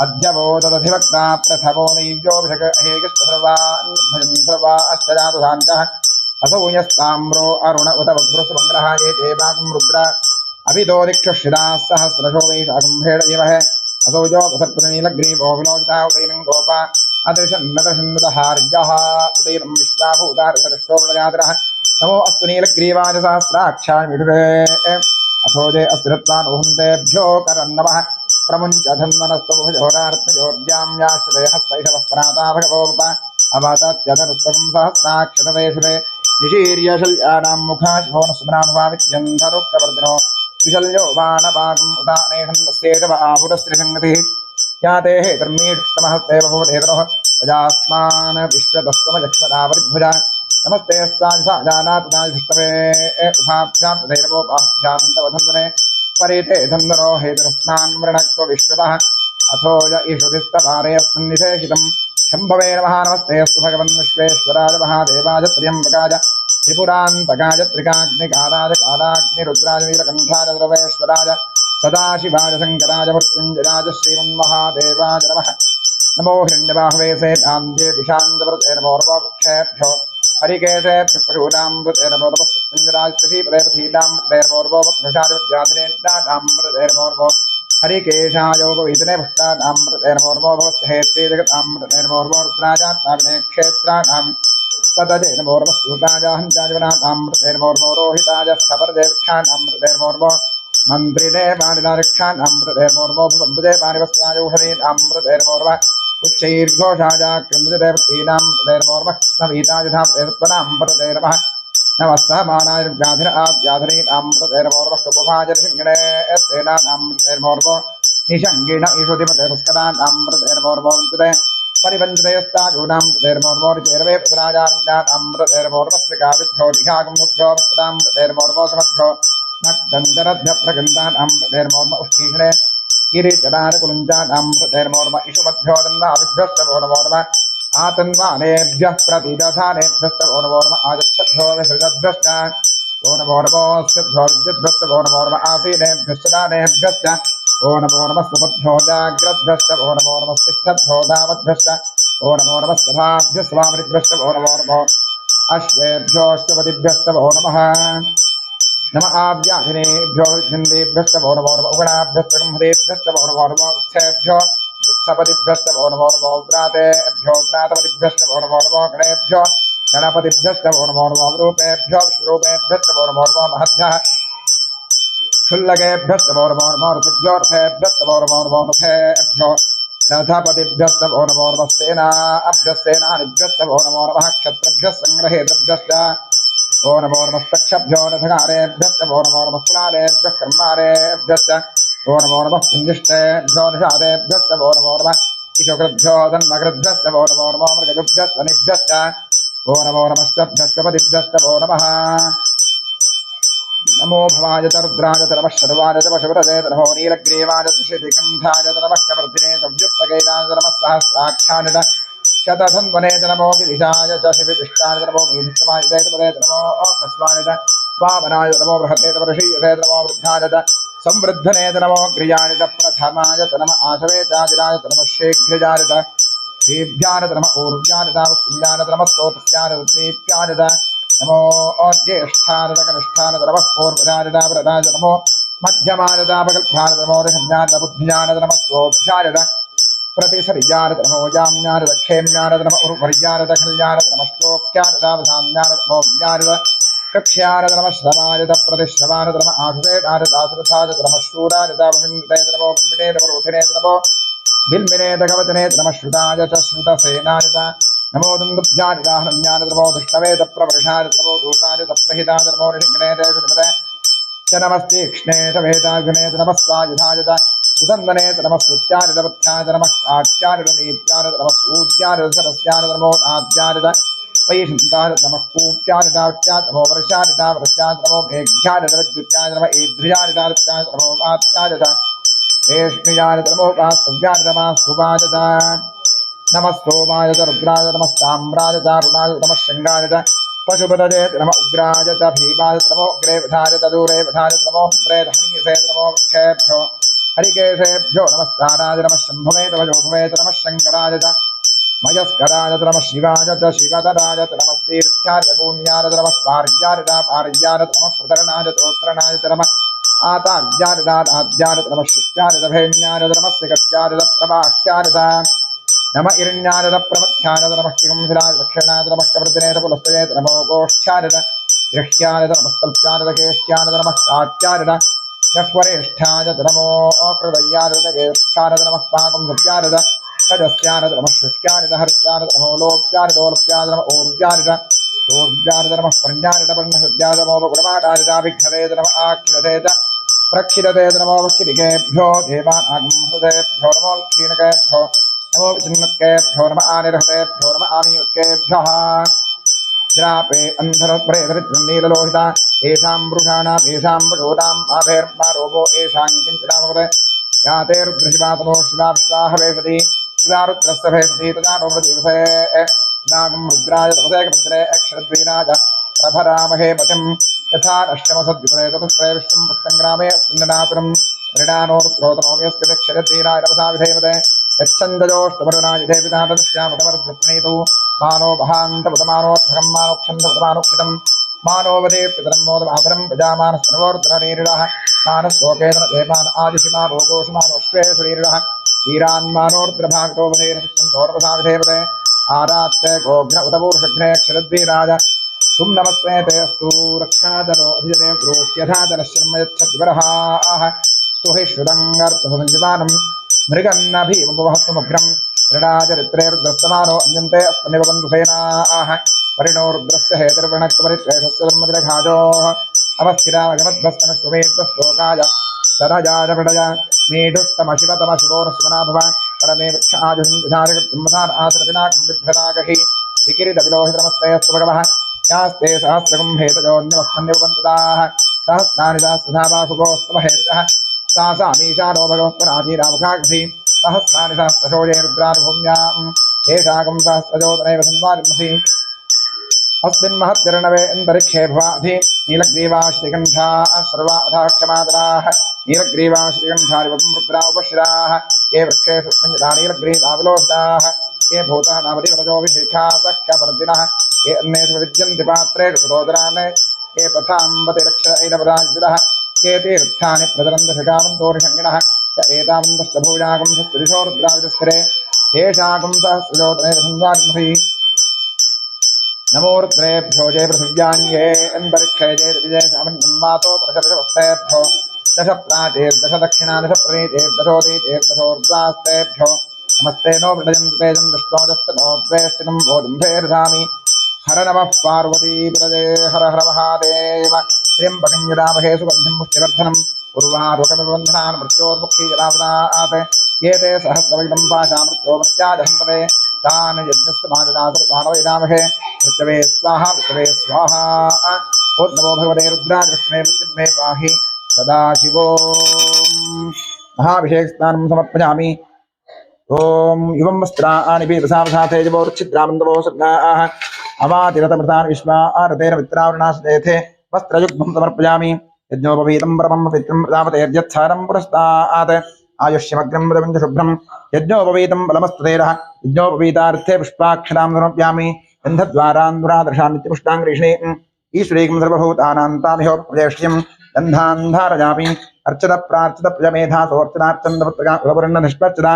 अद्यवो तदधिवक्ता प्रथमो दैव्योऽभिषेकहेकस्वसर्वान् भजन् सर्वा अष्टजातुधान्तः असौ यस्ताम्रो अरुण उत वज्रसुमङ्गलः ये देवागं रुद्र अभितो दिक्षुषिदाः सहस्रशो वैशाखम्भेण इमहे असौ यो वसत्प्रनीलग्रीवो विलोकिता उतैनं गोपा अदृशन्नदशन्नुदहार्यः उतैनं विश्वाभूतार्षदृष्टो प्रजातरः नमो अस्तु नीलग्रीवाय सहस्राक्षाय मिठुरे अथो जे अस्थिरत्वान् उहन्तेभ्यो करन्नमः प्रमुञ्च धन्वनस्तु भुजोरार्त्मजोर्जां याश्रते हस्तैषवः पराता भगवोप अवतत्यधनुस्तकं सहस्राक्षतवेषुरे निशीर्यशल्यानां मुखाशो न सुमनानुभावित्यन्धरुक्कवर्धिनो विशल्यो बाणभागम् उदानेहन्नस्येषवाहुरस्त्रिसङ्गतिः याते हेतर्मीष्टमहस्ते बभूवतेतरोः प्रजास्मान् विश्वतस्त्वमजक्ष्मदावरिभुजा नमस्ते अस्ताजानातुदाजिष्टवे उभाभ्यां तथैरवोपाभ्यां तव धन्वने परिते धन्वनो हेतरस्नान् मृणक्त्व विश्वतः अथो य ईशुधिस्तभारे अस्मिन्निषेषितं शम्भवे नमः नमस्ते अस्तु भगवन् विश्वेश्वराय महादेवाय त्र्यम्बकाय त्रिपुरान्तकाय त्रिकाग्निकालाय कालाग्निरुद्राय नीलकण्ठाय सर्वेश्वराय सदाशिवाय शङ्कराय मृत्युञ्जयाय श्रीमन्महादेवाय नमः नमो हिरण्यबाहवे सेतान्ते दिशान्तवृते नमो नमोक्षेभ्यो हरिकेशेभ्यः पशूनामृते नमो नमः सुस्मिञ्जराय कृषिपदे पथीनामृते नमो नमो वक्रशादिविद्याधिनेत्राणामृते नमो नमो हरिकेशायोपवीतने भक्तानामृते नमो नमो भवत्हेत्ते जगतामृते नमो नमो रुद्राजात्माविने क्षेत्राणां पतजे नमो नमः सूताय हन्ताजवनाथामृते नमो नमो रोहिताय स्थपरदेवक्षाणामृते नमो नमो मन्त्रिणे पाणिनारक्षाणामृते नमो नमो भुवन्तजे पाणिवस्यायोषधीनामृते नमो नमः उच्चैर्घोषाय क्रन्ददेवतीनामृते नमो नमः कृष्णवीतायुधामृते नमः नमस्तः मानाय व्याधिर व्याधिनीनामृते नमो नमः कपुभाय सिंहणे सेनानामृते नमो नमः निशङ्गिण ईशुधिपते पुष्करानामृते नमो नमो वन्तुते परिपञ्चदयस्ताजूनामृते नमो नमो रिचेरवे पुत्राजानामृते नमो नमः श्रीकाविद्धो निघागुमुभ्यो वस्त्रामृते नमो नमो समर्थो नक्दन्दरभ्य प्रगन्धानामृते नमो नमः उष्णीषणे किरीटनारकुलञ्जानामृते नमो नमः इषुमभ्यो दन्नाभिभ्यस्तमो नमो नमः आतन्वानेभ्यः प्रतिदधानेभ्यस्तमो नमो नमः आगच्छद्भ्यो विसृजद्भ्यश्च ओ नमो नमोऽस्यद्भ्यो विद्युद्भ्यस्तमो नमो नमः आसीनेभ्यश्च दानेभ्यश्च ओ नमो नमः सुमद्भ्यो जाग्रद्भ्यश्च ओ नमो नमः तिष्ठद्भ्यो दावद्भ्यश्च ओ नमो नमः सभाभ्यः स्वामिभ्यश्च ओ नमो नमः अश्वेभ्योऽष्टपदिभ्यस्तमो नमः नम आव्याधिनेभ्यो हिन्देभ्यस्तमो नमो नमः उगणाभ्यश्च गंहदेभ्यस्तमो नमो नमः वृक्षेभ्यो वृक्षपतिभ्यस्तमो नमो नमः व्रातेभ्यो व्रातपतिभ्यस्तमो नमो नमः गणेभ्यो गणपतिभ्यस्तमो नमो नमः रूपेभ्यो विश्वरूपेभ्यस्तमो नमो नमः महद्भ्यः क्षुल्लकेभ्यस्तमो नमो नमः ऋतुभ्योऽर्थेभ्यस्तमो नमो नमः रथेभ्यो रथपतिभ्यस्तमो नमो नमः सेनाभ्यस्तेनानिभ्यस्तमो नमो नमः क्षत्रभ्यः सङ्ग्रहेतभ्यश्च ओ नमो नमस्तक्षभ्यो नथगारेभ्यस्तमो नमो नमः कुलालेभ्यः कर्मारेभ्यश्च ओ नमो नमः पुञ्जिष्टेभ्यो निषादेभ्यस्तमो नमो नमः ईशुकृभ्यो धन्मकृभ्यस्तमो नमो नमः मृगजुभ्यस्तनिभ्यश्च ओ नमो नमस्तभ्यस्तपतिभ्यस्तमो नमः नमो भवाय च रुद्राय च नमः शर्वाय च वशवरजे नमो नीलग्रीवाय च श्रीकण्ठाय च नमः कवर्धिने च व्युत्तकेनाय च नमः सहस्राक्षाय च शतधन्वने च नमो गिरिशाय च शिविविष्टाय च नमो मीनस्तमाय च नमो ह्रस्वाय च वामनाय च नमो बृहते च ऋषीयसे च नमो वृद्धाय च संवृद्धने च नमो ग्रियाय च प्रथमाय च नमः आशवेचाजिराय च नमः शीघ्रजाय च श्रीभ्याय च नमः ऊर्व्याय च वस्तुल्याय च नमः स्रोतस्याय च श्रीभ्याय च नमो ज्येष्ठाय च कनिष्ठाय च नमः पूर्वजाय च वरदाय च नमो मध्यमाय च अपकल्पाय च नमो दशम्याय च बुद्ध्याय च नमः स्वोभ्याय च प्रतिशर्याय च नमो याम्याय च क्षेम्याय च नमः उर्वर्याय च खल्याय च नमः श्लोक्याय च वधान्याय च नमो व्याय च कक्ष्याय च नमः श्रवाय च प्रतिश्रवाय च नमः आशुतेनाय च आशुरथाय च नमः शूराय च वहिन्ते च नमो विटे च रोथिने च नमो बिल्मिने च कवचने च नमः श्रुताय च श्रुतसेनाय च नमो दुन्दुभ्याय च हरण्याय च नमो विष्णवे च प्रवर्षाय च नमो दूताय च प्रहिताय च नमो ऋषिगणे च श्रुतपते च नमस्तीक्ष्णे च वेदाग्ने च नमः स्वायुधाय च सुतंदने नमः सुत्यारितवत्याय नमः आचार्यनीत्याय नमः सूर्याय नमो आचार्य वैशन्ताय नमः पूज्याय नमो वर्षाय नमो मेघ्याय नमः ईद्रियाय नमो वात्याय वेष्ण्याय नमो वास्तव्याय नमः सुवाय नमः सोमाय रुद्राय नमः साम्राय रुणाय नमः शृंगाय पशुपतये नमः उग्राय भीमाय नमो अग्रेवधाय दूरे वधाय नमो इन्द्रे धनीसे नमो वृक्षेभ्यो हरिकेशेभ्यो नमस्काराय नमः शम्भवे नमः नमः शङ्कराय मयस्कराय नमः शिवाय शिवतराय नमस्तीर्थ्याय पुण्याय नमः पार्याय पार्याय नमः प्रतरणाय तोत्रणाय नमः आतार्याय आद्याय नमः शुक्याय भेण्याय नमः सिगत्याय प्रवाह्याय नम इरण्याय प्रमथ्याय नमः किंशिराय दक्षिणाय नमः कवर्धने पुलस्तये नमो गोष्ठ्याय गृह्याय नमस्तल्प्याय केश्याय नमः कात्याय यक्वरेष्ठाय नमो कृदय्याय ज्येष्ठाय नमः पाकं सत्याय रजस्याय नमः शुष्क्याय हर्त्याय नमो लोप्याय दोलप्याय नमः ऊर्व्याय ऊर्व्याय नमः पर्ण्याय पर्णसत्याय नमो गुणमाडाय विघ्नते नमः आखिलते प्रक्षिलते नमो किरिकेभ्यो देवानागं हृदयेभ्यो नमो क्षीणकेभ्यो नमो विचिन्नकेभ्यो नमः आनिर्हतेभ्यो नमः आनियुक्तेभ्यः द्रापे अन्धरप्रेतनीललोहिता येषां वृषाणां येषां पशूनाम् आभेर्मा रोगो येषां किञ्चिदामवदे याते रुद्रशिवातमो शिवा विश्वाह भेषति शिवा रुद्रस्य भेषति तदा नो दिवसे नागं रुद्राय तपसे भद्रे अक्षरद्वीराज प्रभरामहे मतिं यथा नश्यमसद्विपदे चतुष्पदे विश्वं पुष्टङ्ग्रामे पुण्यनाथनं मृणानो रुद्रोतनोम्यस्ति दक्षरद्वीराय नमसा विधेमते यच्छन्दजोष्टमरुणायुधे पिता तदस्यामतमरुद्रप्रणीतौ मानो महान्तमुदमानोत्थकं मानोक्षन्तमुदमानोक्षितं मानोवदे पितरं मोदमातरं प्रजामानस्तनवोर्धनरीरिणः मानस्तोकेतन देवान् आदिशिमानोघोषमानोश्वेश्वरीरिणः वीरान्मानोर्द्रभागतोपधेरविष्णुन्दोर्वसाविधेवते आरात्ते गोघ्न उदपूर्षघ्ने क्षरद्वीराज सुं नमस्ते ते अस्तु रक्षादरो अधिजते ब्रूह्यधादनशर्म यच्छद्वरहाः स्तुहि श्रुतङ्गर्तसञ्जीवानं मृगन्न भीमपुवहस्तमुग्रं मृडाचरित्रे रुद्रस्तमानो अन्यन्ते अस्मनिवबन्धुसेनाः परिणो रुद्रस्य हेतिर्वृणक्तपरित्रेषस्य धर्मतिरघाजोः अवस्थिरागमद्भस्तनश्वमेध्वस्तोकाय सरजाय पडय मेढुस्तमशिवतमशिवोरस्वना भव परमे वृक्षाजुधारिकृत्युम्मधान आसरतिनाकं बिभ्रदागहि विकिरितविलोहितमस्तयस्तु भगवः यास्ते सहस्रगं हेतजोऽन्यमस्मन्यवन्तदाः सहस्राणि सहस्रधा बाहुगोस्तव हेतजः सा सामीशानो भगवत्पराजीरामुखाग्धि सहस्राणि सहस्रशोजे रुद्रानुभूम्याम् एषाकं सहस्रजोतनैव संवारिमसि अस्मिन् महत्यर्णवे अन्तरिक्षे भवाधि नीलग्रीवाश्रीकण्ठा सर्वाधा क्षमादराः नीलग्रीवाश्रीकण्ठारिवं रुद्रा उपशिराः ये वृक्षेषु संयुधा नीलग्रीवाविलोहिताः ये भूता नामधिवतजोभिषेखा सख्यपर्दिनः ये अन्येषु विद्यन्ति पात्रेषु सुरोदरान् ये पथाम्बतिरक्षरैनपदाञ्जितः ये तीर्थानि प्रचरन्ति शकावन्तोरिषङ्गिणः य एतावन्तश्च भूयागं सस्तिदिशो रुद्राविदस्थिरे येषाकं सहस्रजोतनैव संवारिमसि नमो रुद्रेभ्यो जय पृथिव्यान्ये अन्तरिक्षे जय विजय सामन्यन्मातो प्रशवस्तेभ्यो दश प्राचेर्दश दक्षिणा दश प्रदेतेर्दशोदीतेर्दशोर्द्वास्तेभ्यो नमस्ते नो वृडयन्तेजं दृष्टोदस्तनो द्वेष्टिनं बोधुम्भेर्धामि हर नमः पार्वतीपदये हर हर महादेव त्र्यम्बकं यदामहे सुगन्धिं पुष्टिवर्धनम् उर्वारुकमिव बन्धनान् मृत्योर्मुक्षीजलावदात् ये ते सहस्रवैदं पाशामृत्यो मृत्याजहन्तवे तान् यज्ञस्तमाजदासुर्दानवैदामहे मृत्यवे स्वाहा मृत्यवे स्वाहा ओं नमो भगवते रुद्राय कृष्णे मृत्युन्मे पाहि सदाशिवो महाभिषेकस्नानं समर्पयामि ओं युवं वस्त्राणि पीतसावधाते जवोर्च्छिद्रामन्दवो सर्गाः अवातिरतमृतान् विश्वा आरतेन मित्रावृणाशेथे वस्त्रयुग्मं समर्पयामि यज्ञोपवीतं परमं पवित्रं प्रजापतेर्यत्सारं पुरस्तात् आयुष्यमग्रं मृदं शुभ्रं यज्ञोपवीतं बलमस्तुतेरः यज्ञोपवीतार्थे पुष्पाक्षरां समर्पयामि गन्धद्वारान्धुरादर्शान् नित्यपुष्टाङ्गीष्णे ईश्वरीकं सर्वभूतानां तामिहोपदेश्यं गन्धान् धारयामि अर्चत प्रार्चित प्रजमेधासोऽर्चनार्चन्दपुत्रका उपवर्णनिष्पर्चदा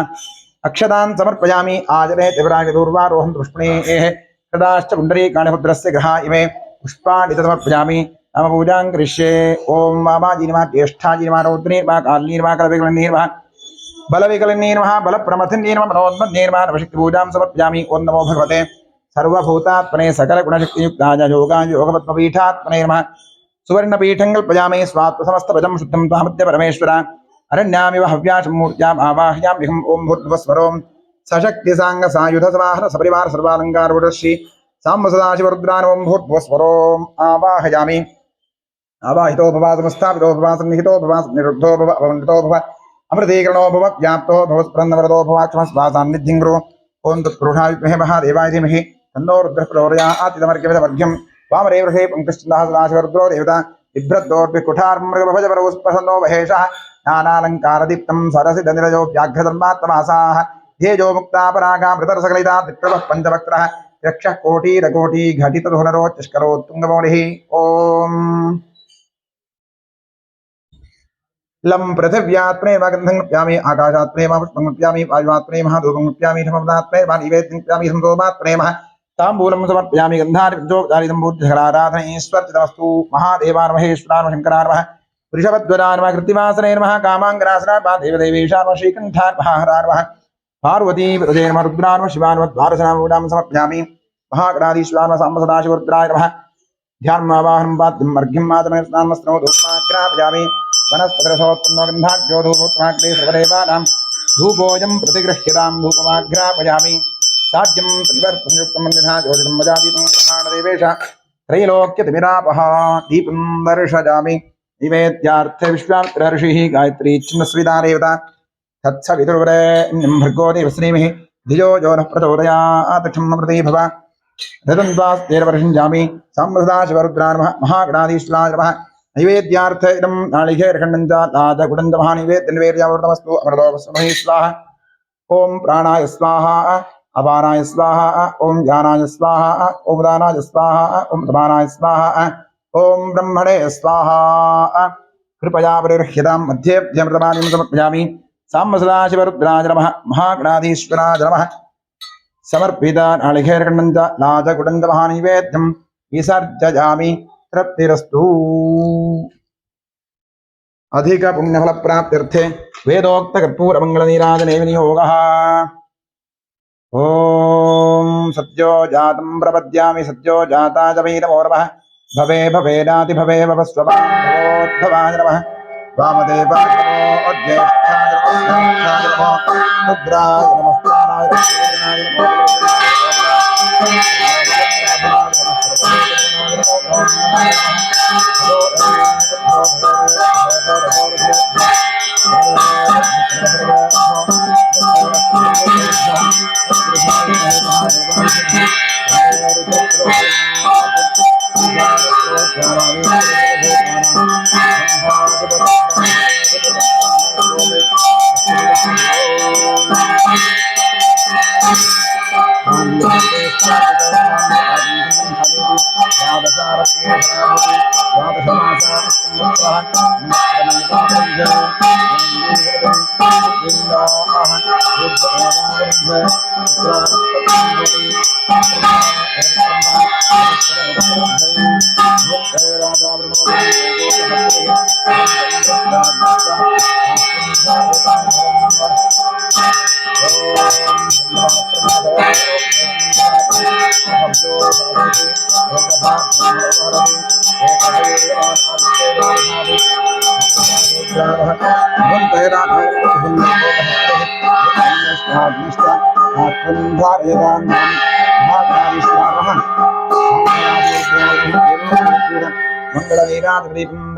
अक्षतान् समर्पयामि आजने तिवराजदूर्वारोहं पुष्पणेः सदाश्च पुण्डरीकाणिभद्रस्य ग्रहा इमे पुष्पाणि समर्पयामि नाम पूजां करिष्ये ओं मामाजीर्मा ज्येष्ठाजीर्मा रौद्रीर्मा कालीर्मा कलविकलनीर्मा बलविकलनीर्मा बलप्रमथिनीर्मा मनोन्मन्नीर्मा नवशक्तिपूजां समर्पयामि ओं नमो भगवते सर्वभूतात्मने सकलगुणशक्तियुक्ताय योगाय योगपद्मपीठात्मने नमः सुवर्णपीठं कल्पयामि स्वात्मसमस्तपदं शुद्धं त्वामद्य परमेश्वर अरण्यामिव हव्याशं मूर्त्याम् आवाहयाम्यहम् ॐ भूर्भुवस्वरों सशक्ति सांग सायुध समाहन सपरिवार सर्वालंकार वरश्री साम्ब सदाशिवरुद्रान् ॐ भूर्भुवस्वरों आवाहयामि आवाहितो भव समस्तापितो भव सन्निहितो भव निरुद्धो भव अवन्दितो भव अमृतीकरणो भव व्याप्तो भव स्पन्दवरदो भव क्षमस्वासान्निधिं गुरु ॐ तत्पुरुषाय विद्महे महादेवाय धीमहि तन्नो रुद्रः प्रचोदयात् इदमर्घ्यमिदमर्घ्यं वामरे वृषे पङ्कश्चन्दः सदाशिवरुद्रो देवता बिभ्रद्दोर्भिकुठार्मृगभजपरवस्पसन्नो महेशः नानालङ्कारदीप्तं सरसिदनिरजो व्याघ्रधर्मात्तमासाः ध्येजो मुक्तापरागामृतरसकलिता विप्रभः पञ्चवक्त्रः यक्षः कोटिरकोटि घटितधुनरो चष्करो तुङ्गमौलिः ॐ लं पृथिव्यात्मनेव गन्धं ज्ञप्यामि आकाशात्मनेव पुष्पं ज्ञप्यामि वायुवात्मनेव धूपं ज्ञप्यामि धूपदात्मनेव नैवेद्यं ज्ञप्यामि संसोमात्मनेव ताम्बूलं समर्पयामि गन्धारिजोदारिदं बुद्धिहराराधनेश्वर्चितमस्तु महादेवान् महेश्वरान् शङ्करान् नमः वृषभध्वजान् नमः कृत्तिवासने नमः कामाङ्गनासनान् नमः देवदेवेशान् नमः श्रीकण्ठान् नमः हरान् नमः पार्वती विरजे नमः रुद्रान् नमः शिवान् नमः द्वादशनामूढां समर्पयामि महागणाधीश्वरान् नमः साम्ब सदाशिवरुद्राय नमः ध्यानमावाहनं पाद्यं अर्घ्यं मातमस्नानमस्त्रमो धूपमाग्रापयामि वनस्पतिरसोत्पन्नो गन्धाढ्यो धूपोत्तमाग्रे सर्वदेवानां धूपोऽयं प्रतिगृह्यतां धूपमाग्रापयामि साध्यं प्रतिवर्तयुक्तं मन्दिधा ज्योतिषं वजादीपं महानदेवेश त्रैलोक्यतिमिरापः दीपं दर्शयामि निवेद्यार्थे विश्वामित्र ऋषिः गायत्री छिन्नस्विता देवता तत्सवितुर्वरेण्यं भर्गो देवश्रीमिः धियो यो नः प्रचोदयात् क्षम्मप्रति भव रतं द्वास्तेरवर्षञ्जामि साम्ब सदाशिवरुद्राय नमः महागणाधीश्वराय नमः नैवेद्यार्थ इदं नालिकेरखण्डं च लाजगुडं च महानैवेद्यनिवेद्यावृतमस्तु अमृतोपस्महे स्वाहा ॐ प्राणाय स्वाहा अपानाय स्वाहा ॐ ज्ञानाय स्वाहा ॐ दानाय स्वाहा ॐ समानाय स्वाहा ॐ ब्रह्मणे स्वाहा कृपया परिर्ह्यतां मध्येभ्यमृतमानीं समर्पयामि साम्ब सदाशिवरुद्राय नमः महागणाधीश्वराय नमः समर्पित नालिकेरखण्डं च लाजगुडं च महानैवेद्यं विसर्जयामि तृप्तिरस्तु अधिक पुण्यफल प्राप्त्यर्थे वेदोक्त कर्पूर मंगल नीराजने विनियोगः ओम सत्यो जातं प्रपद्यामि सत्यो जाता च वै नमो नमः भवे भवेनाति भवे भवस्वभावोद्भवाय नमः वामदेवाय नमो ज्येष्ठाय नमो रुद्राय नमः प्राणाय नमः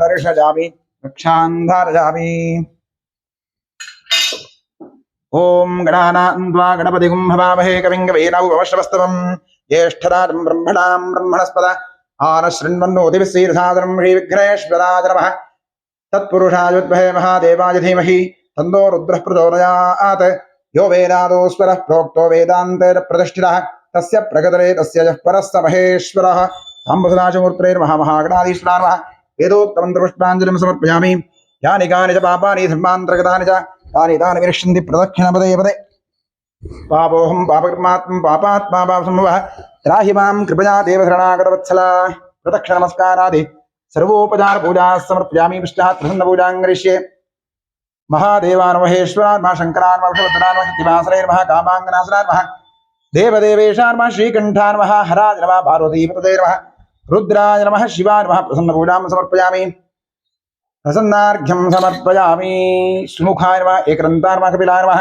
दर्शयामि रक्षान्धारयामि ओम गणानान्त्वा गणपतिगुं भवामहे कविं कवीनामुपमश्रवस्तवं ज्येष्ठराजं ब्रह्मणां ब्रह्मणस्पद आनशृण्वन्नोतिभिस्सीदसादनं श्रीविघ्नेश्वराय नमः तत्पुरुषाय विद्महे महादेवाय धीमहि तन्नो रुद्रः प्रचोदयात् यो वेदादोस्वरः प्रोक्तो वेदान्तेन प्रतिष्ठितः तस्य प्रगतरे तस्य यः परः स महेश्वरः साम्ब सदाशिवमूर्तये नमः महागणाधीश्वराय नमः वेदोक्तमन्त्रपुष्पाञ्जलिं समर्पयामि यानि कानि च पापानि धर्मान्तर्गतानि च तानि तानि विनश्यन्ति प्रदक्षिणपदे पदे पापोऽहं पापकर्मात्मं पापात्मा पापसम्भवः त्राहि मां कृपया देवशरणागतवत्सला प्रदक्षिणनमस्कारादि सर्वोपचारपूजाः समर्पयामि पश्चात् प्रसन्नपूजां करिष्ये महादेवान् महेश्वरान् नमः शङ्करान् नमः विष्णुवदनान् नमः कृत्तिवासने नमः कामाङ्गनासनान् नमः देवदेवेशान् नमः श्रीकण्ठान् नमः हराय नमः पार्वतीपतये नमः रुद्राय नमः शिवाय नमः प्रसन्नपूजां समर्पयामि प्रसन्नार्घ्यं समर्पयामि। सुमुखाय नमः, एकदन्ताय नमः, कपिलाय नमः,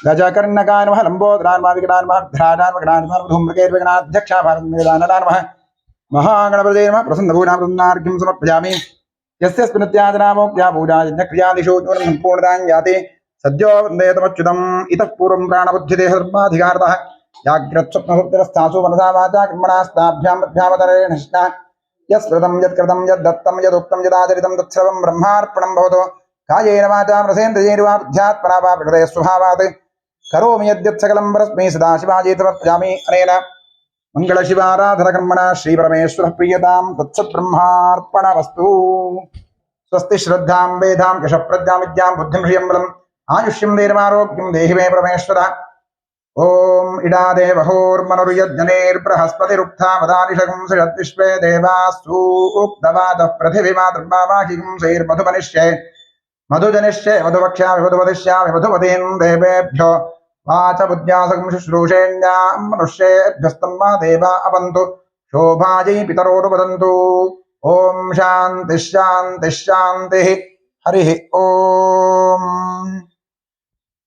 गजकर्णकाय नमः, लम्बोदराय नमः, विकटाय नमः, धराजाय नमः, गणाय नमः, धूम्रकेतुर्गणाध्यक्षाय भारतमेदानदाय नमः, महागणपतये नमः। प्रसन्नभूषां प्रसन्नार्घ्यं समर्पयामि। यस्य स्मृत्यादनामोक्त्या पूजा यज्ञक्रियादिषु न्यूनं सम्पूर्णतां याति सद्यो वन्देतमच्युतम्। इतः पूर्वं प्राणबुद्धिदेह धर्माधिकारतः जाग्रत्स्वप्नसुप्तिरस्थासु मनसा वाचा कर्मणास्ताभ्यां मध्यावतरेण निष्ठा यस्मृतं यत्कृतं यद्दत्तं यदुक्तं यदाचरितं तत्सर्वं ब्रह्मार्पणं भवतु। कायेन वाचा रसेन्द्रियैर्वा बुद्ध्यात्मना वा प्रकृतेः स्वभावात् करोमि यद्यत् सकलं परस्मै सदाशिवाय समर्पयामि। अनेन मङ्गलशिवाराधनकर्मणा श्रीपरमेश्वरः प्रीयतां तत्सद्ब्रह्मार्पणमस्तु। स्वस्ति श्रद्धां वेदां यशप्रज्ञां विद्यां बुद्धिं श्रियं बलम् आयुष्यं धैर्यमारोग्यं देहि मे परमेश्वर। ओम इडादेवहोर्मनुर्यज्ञनेर्बृहस्पतिरुक्था वदानिषगं सृजद्विश्वे देवास्तु उक्तवातः पृथिवीमातृर्वावाहिकं सैर्मधुमनिष्ये मधुजनिष्ये मधुवक्ष्यामि मधुवदिष्यामि मधुमतीं देवेभ्यो वाच बुद्ध्यासकं शुश्रूषेण्यां मनुष्येभ्यस्तम्मा देवा अवन्तु शोभायै पितरोरु वदन्तु। ओम शान्ति शान्ति शान्तिः। हरिः ओम।